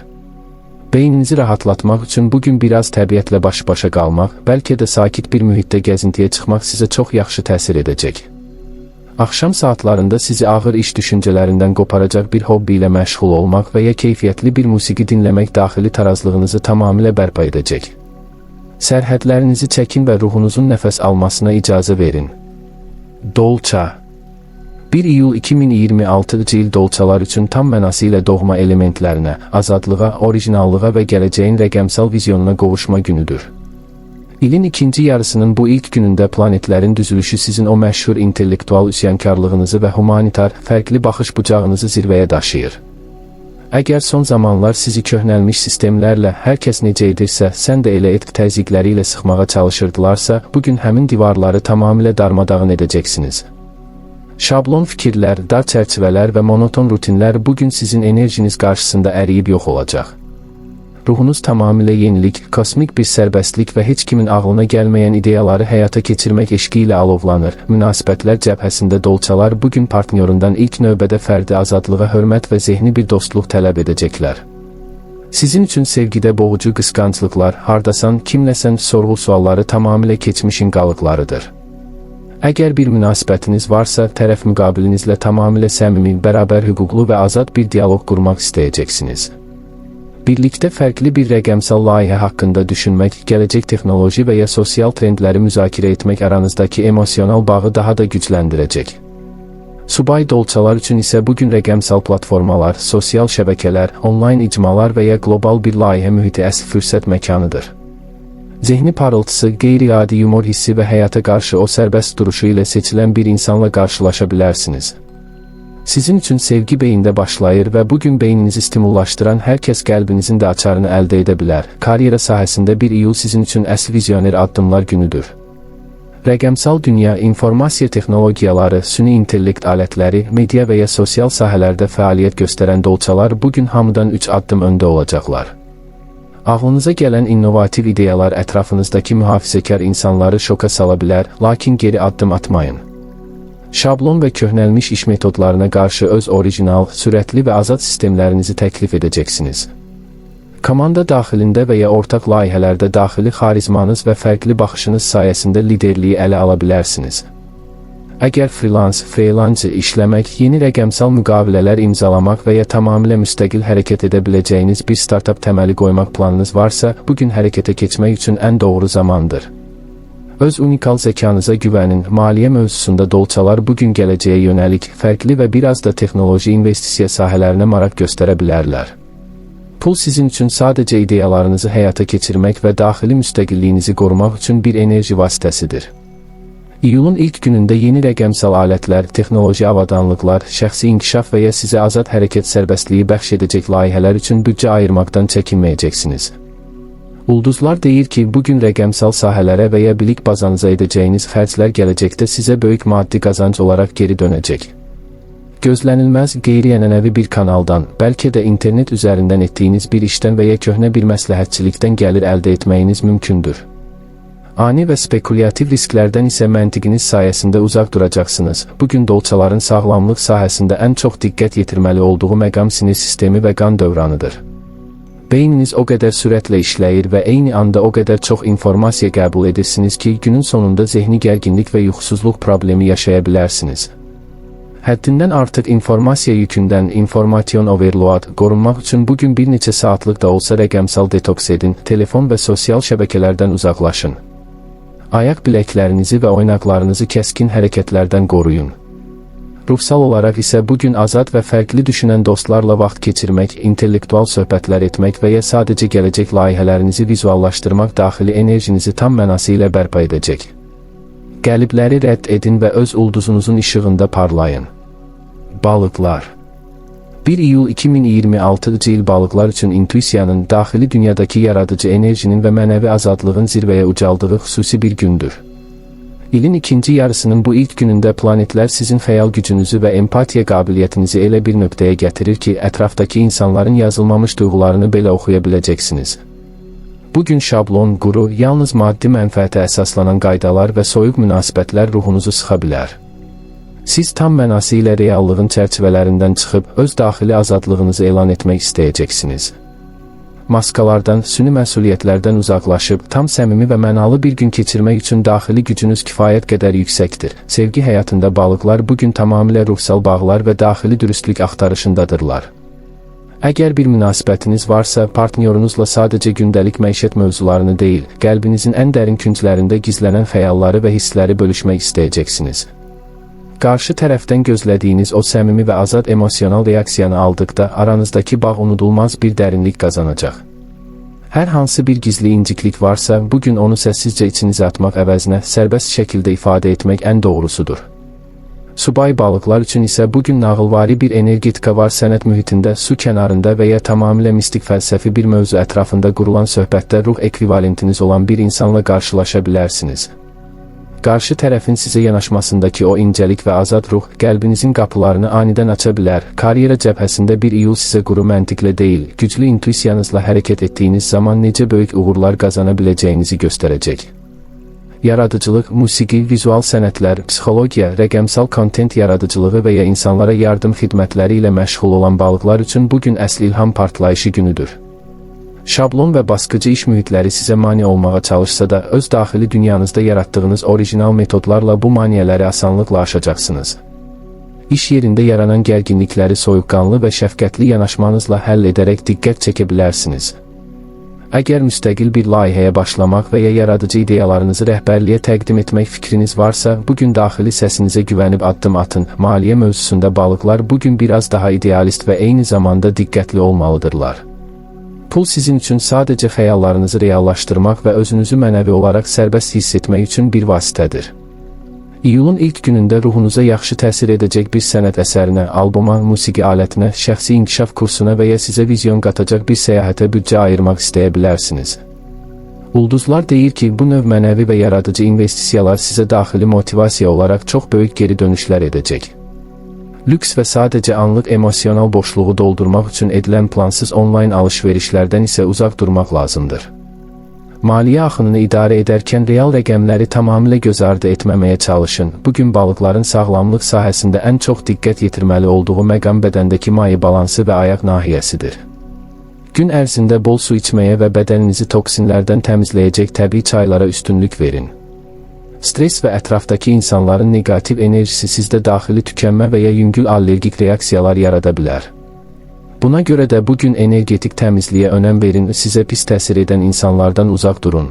Beyninizi rahatlatmaq üçün bugün biraz təbiətlə baş-başa qalmaq, bəlkə də sakit bir mühitdə gəzintiyə çıxmaq sizə çox yaxşı təsir edəcək. Axşam saatlarında sizi ağır iş düşüncələrindən qoparacaq bir hobbi ilə məşğul olmaq və ya keyfiyyətli bir musiqi dinləmək daxili tarazlığınızı tamamilə bərpa edəcək. Sərhədlərinizi çəkin və ruhunuzun nəfəs almasına icazə verin. Dolça 1 iyul 2026-cı il dolçalar üçün tam mənası ilə doğma elementlərinə, azadlığa, orijinallığa və gələcəyin rəqəmsal vizyonuna qovuşma günüdür. İlin ikinci yarısının bu ilk günündə planetlərin düzülüşü sizin o məşhur intellektual üsyankarlığınızı və humanitar, fərqli baxış bucağınızı zirvəyə daşıyır. Əgər son zamanlar sizi köhnəlmiş sistemlərlə hər kəs necə edirsə, sən də elə et təzyiqləri ilə sıxmağa çalışırdılarsa, bugün həmin divarları tamamilə darmadağın edəcəksiniz. Şablon fikirlər, dar çərçivələr və monoton rutinlər bugün sizin enerjiniz qarşısında əriyib yox olacaq. Ruhunuz tamamilə yenilik, kosmik bir sərbəstlik və heç kimin ağlına gəlməyən ideyaları həyata keçirmək eşqi ilə alovlanır. Münasibətlər cəbhəsində dolçalar bugün partnyorundan ilk növbədə fərdi azadlığa hörmət və zehni bir dostluq tələb edəcəklər. Sizin üçün sevgidə boğucu qısqanclıqlar, hardasan, kimləsən sorğu sualları tamamilə keçmişin qalıqlarıdır. Əgər bir münasibətiniz varsa, tərəf müqabilinizlə tamamilə səmimi, bərabər hüquqlu və azad bir dialoq qurmaq istəyəcəksiniz. Birlikdə fərqli bir rəqəmsal layihə haqqında düşünmək, gələcək texnoloji və ya sosial trendləri müzakirə etmək aranızdakı emosional bağı daha da gücləndirəcək. Subay dolçalar üçün isə bugün rəqəmsal platformalar, sosial şəbəkələr, onlayn icmalar və ya qlobal bir layihə mühiti əsl fürsət məkanıdır. Zehni parıltısı, qeyri-adi yumor hissi və həyata qarşı o sərbəst duruşu ilə seçilən bir insanla qarşılaşa bilərsiniz. Sizin üçün sevgi beyində başlayır və bugün beyninizi stimullaşdıran hər kəs qəlbinizin də açarını əldə edə bilər. Karyera sahəsində 1 iyul sizin üçün əsl vizyoner addımlar günüdür. Rəqəmsal dünya, informasiya texnologiyaları, süni intellekt alətləri, media və ya sosial sahələrdə fəaliyyət göstərən dolçalar bugün hamıdan 3 addım öndə olacaqlar. Ağlınıza gələn innovativ ideyalar ətrafınızdakı mühafizəkar insanları şoka sala bilər, lakin geri addım atmayın. Şablon və köhnəlmiş iş metodlarına qarşı öz orijinal, sürətli və azad sistemlərinizi təklif edəcəksiniz. Komanda daxilində və ya ortaq layihələrdə daxili xarizmanız və fərqli baxışınız sayəsində liderliyi ələ ala bilərsiniz. Əgər freelance işləmək, yeni rəqəmsal müqavilələr imzalamaq və ya tamamilə müstəqil hərəkət edə biləcəyiniz bir startup təməli qoymaq planınız varsa, bugün hərəkətə keçmək üçün ən doğru zamandır. Öz unikal zəkanıza güvənin. Maliyyə mövzusunda dolçalar bugün gələcəyə yönəlik, fərqli və biraz da texnoloji investisiya sahələrinə maraq göstərə bilərlər. Pul sizin üçün sadəcə ideyalarınızı həyata keçirmək və daxili müstəqilliyinizi qorumaq üçün bir enerji vasitəsidir. İyulun ilk günündə yeni rəqəmsal alətlər, texnoloji avadanlıqlar, şəxsi inkişaf və ya sizə azad hərəkət sərbəstliyi bəxş edəcək layihələr üçün büdcə ayırmaqdan çəkinməyəcəksiniz. Ulduzlar deyir ki, bugün rəqəmsal sahələrə və ya bilik bazanıza edəcəyiniz xərclər gələcəkdə sizə böyük maddi qazanc olaraq geri dönəcək. Gözlənilməz, qeyri-ənənəvi bir kanaldan, bəlkə də internet üzərindən etdiyiniz bir işdən və ya köhnə bir məsləhətçilikdən gəlir əldə etməyiniz mümkündür. Ani və spekulyativ risklərdən isə məntiqiniz sayəsində uzaq duracaqsınız. Bugün dolçaların sağlamlıq sahəsində ən çox diqqət yetirməli olduğu məqam sinir sistemi və qan dövranıdır. Beyniniz o qədər sürətlə işləyir və eyni anda o qədər çox informasiya qəbul edirsiniz ki, günün sonunda zehni gərginlik və yuxusuzluq problemi yaşaya bilərsiniz. Həddindən artıq informasiya yükündən, information overload, qorunmaq üçün bugün bir neçə saatlıq da olsa rəqəmsal detoks edin, telefon və sosial şəbəkələrdən uzaqlaşın. Ayaq biləklərinizi və oynaqlarınızı kəskin hərəkətlərdən qoruyun. Ruhsal olaraq isə bugün azad və fərqli düşünən dostlarla vaxt keçirmək, intellektual söhbətlər etmək və ya sadəcə gələcək layihələrinizi vizuallaşdırmaq daxili enerjinizi tam mənası ilə bərpa edəcək. Qəlibləri rədd edin və öz ulduzunuzun işığında parlayın. Balıqlar. 1 iyul 2026 il balıqlar üçün intuisiyanın, daxili dünyadakı yaradıcı enerjinin və mənəvi azadlığın zirvəyə ucaldığı xüsusi bir gündür. İlin ikinci yarısının bu ilk günündə planetlər sizin xəyal gücünüzü və empatiya qabiliyyətinizi elə bir nöqtəyə gətirir ki, ətrafdakı insanların yazılmamış duyğularını belə oxuya biləcəksiniz. Bugün şablon, quru, yalnız maddi mənfəətə əsaslanan qaydalar və soyuq münasibətlər ruhunuzu sıxa bilər. Siz tam mənası ilə reallığın çərçivələrindən çıxıb, öz daxili azadlığınızı elan etmək istəyəcəksiniz. Maskalardan, süni məsuliyyətlərdən uzaqlaşıb, tam səmimi və mənalı bir gün keçirmək üçün daxili gücünüz kifayət qədər yüksəkdir. Sevgi həyatında balıqlar bugün tamamilə ruhsal bağlar və daxili dürüstlük axtarışındadırlar. Əgər bir münasibətiniz varsa, partnyorunuzla sadəcə gündəlik məişət mövzularını deyil, qəlbinizin ən dərin künclərində gizlənən xəyalları və hissləri bölüşmək istəyəcəksiniz. Qarşı tərəfdən gözlədiyiniz o səmimi və azad emosional reaksiyanı aldıqda aranızdakı bağ unudulmaz bir dərinlik qazanacaq. Hər hansı bir gizli inciklik varsa, bugün onu səssizcə içinizə atmaq əvəzinə sərbəst şəkildə ifadə etmək ən doğrusudur. Subay balıqlar üçün isə bugün nağılvari bir energetika var, sənət mühitində, su kənarında və ya tamamilə mistik fəlsəfi bir mövzu ətrafında qurulan söhbətdə ruh ekvivalentiniz olan bir insanla qarşılaşa bilərsiniz. Qarşı tərəfin sizə yanaşmasındakı o incəlik və azad ruh, qəlbinizin qapılarını anidən aça bilər. Karyera cəbhəsində 1 iyul sizə quru məntiqlə deyil, güclü intuisiyanızla hərəkət etdiyiniz zaman necə böyük uğurlar qazana biləcəyinizi göstərəcək. Yaradıcılıq, musiqi, vizual sənətlər, psixologiya, rəqəmsal kontent yaradıcılığı və ya insanlara yardım xidmətləri ilə məşğul olan balıqlar üçün bugün əsl ilham partlayışı günüdür. Şablon və baskıcı iş mühitləri sizə mane olmağa çalışsa da, öz daxili dünyanızda yaratdığınız orijinal metodlarla bu maniyələri asanlıqla aşacaqsınız. İş yerində yaranan gərginlikləri soyuqqanlı və şəfqətli yanaşmanızla həll edərək diqqət çəkə bilərsiniz. Əgər müstəqil bir layihəyə başlamaq və ya yaradıcı ideyalarınızı rəhbərliyə təqdim etmək fikriniz varsa, bugün daxili səsinizə güvənib addım atın. Maliyyə mövzusunda balıqlar bugün biraz daha idealist və eyni zamanda diqqətli olmalıdırlar. Pul sizin üçün sadəcə xəyallarınızı reallaşdırmaq və özünüzü mənəvi olaraq sərbəst hiss etmək üçün bir vasitədir. İyulun ilk günündə ruhunuza yaxşı təsir edəcək bir sənət əsərinə, alboma, musiqi alətinə, şəxsi inkişaf kursuna və ya sizə vizyon qatacaq bir səyahətə büdcə ayırmaq istəyə bilərsiniz. Ulduzlar deyir ki, bu növ mənəvi və yaradıcı investisiyalar sizə daxili motivasiya olaraq çox böyük geri dönüşlər edəcək. Lüks və sadəcə anlıq emosional boşluğu doldurmaq üçün edilən plansız onlayn alış-verişlərdən isə uzaq durmaq lazımdır. Maliyyə axınını idarə edərkən real rəqəmləri tamamilə göz ardı etməməyə çalışın. Bugün balıqların sağlamlıq sahəsində ən çox diqqət yetirməli olduğu məqam bədəndəki maye balansı və ayaq nahiyəsidir. Gün ərzində bol su içməyə və bədəninizi toksinlərdən təmizləyəcək təbii çaylara üstünlük verin. Stres və ətrafdakı insanların neqativ enerjisi sizdə daxili tükənmə və ya yüngül allergik reaksiyalar yarada bilər. Buna görə də bugün energetik təmizliyə önəm verin, sizə pis təsir edən insanlardan uzaq durun.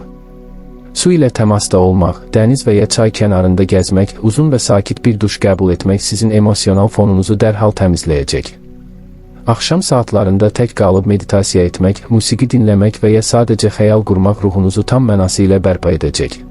Su ilə təmasda olmaq, dəniz və ya çay kənarında gəzmək, uzun və sakit bir duş qəbul etmək sizin emosional fonunuzu dərhal təmizləyəcək. Axşam saatlarında tək qalıb meditasiya etmək, musiqi dinləmək və ya sadəcə xəyal qurmaq ruhunuzu tam mənası ilə bərpa edəcək.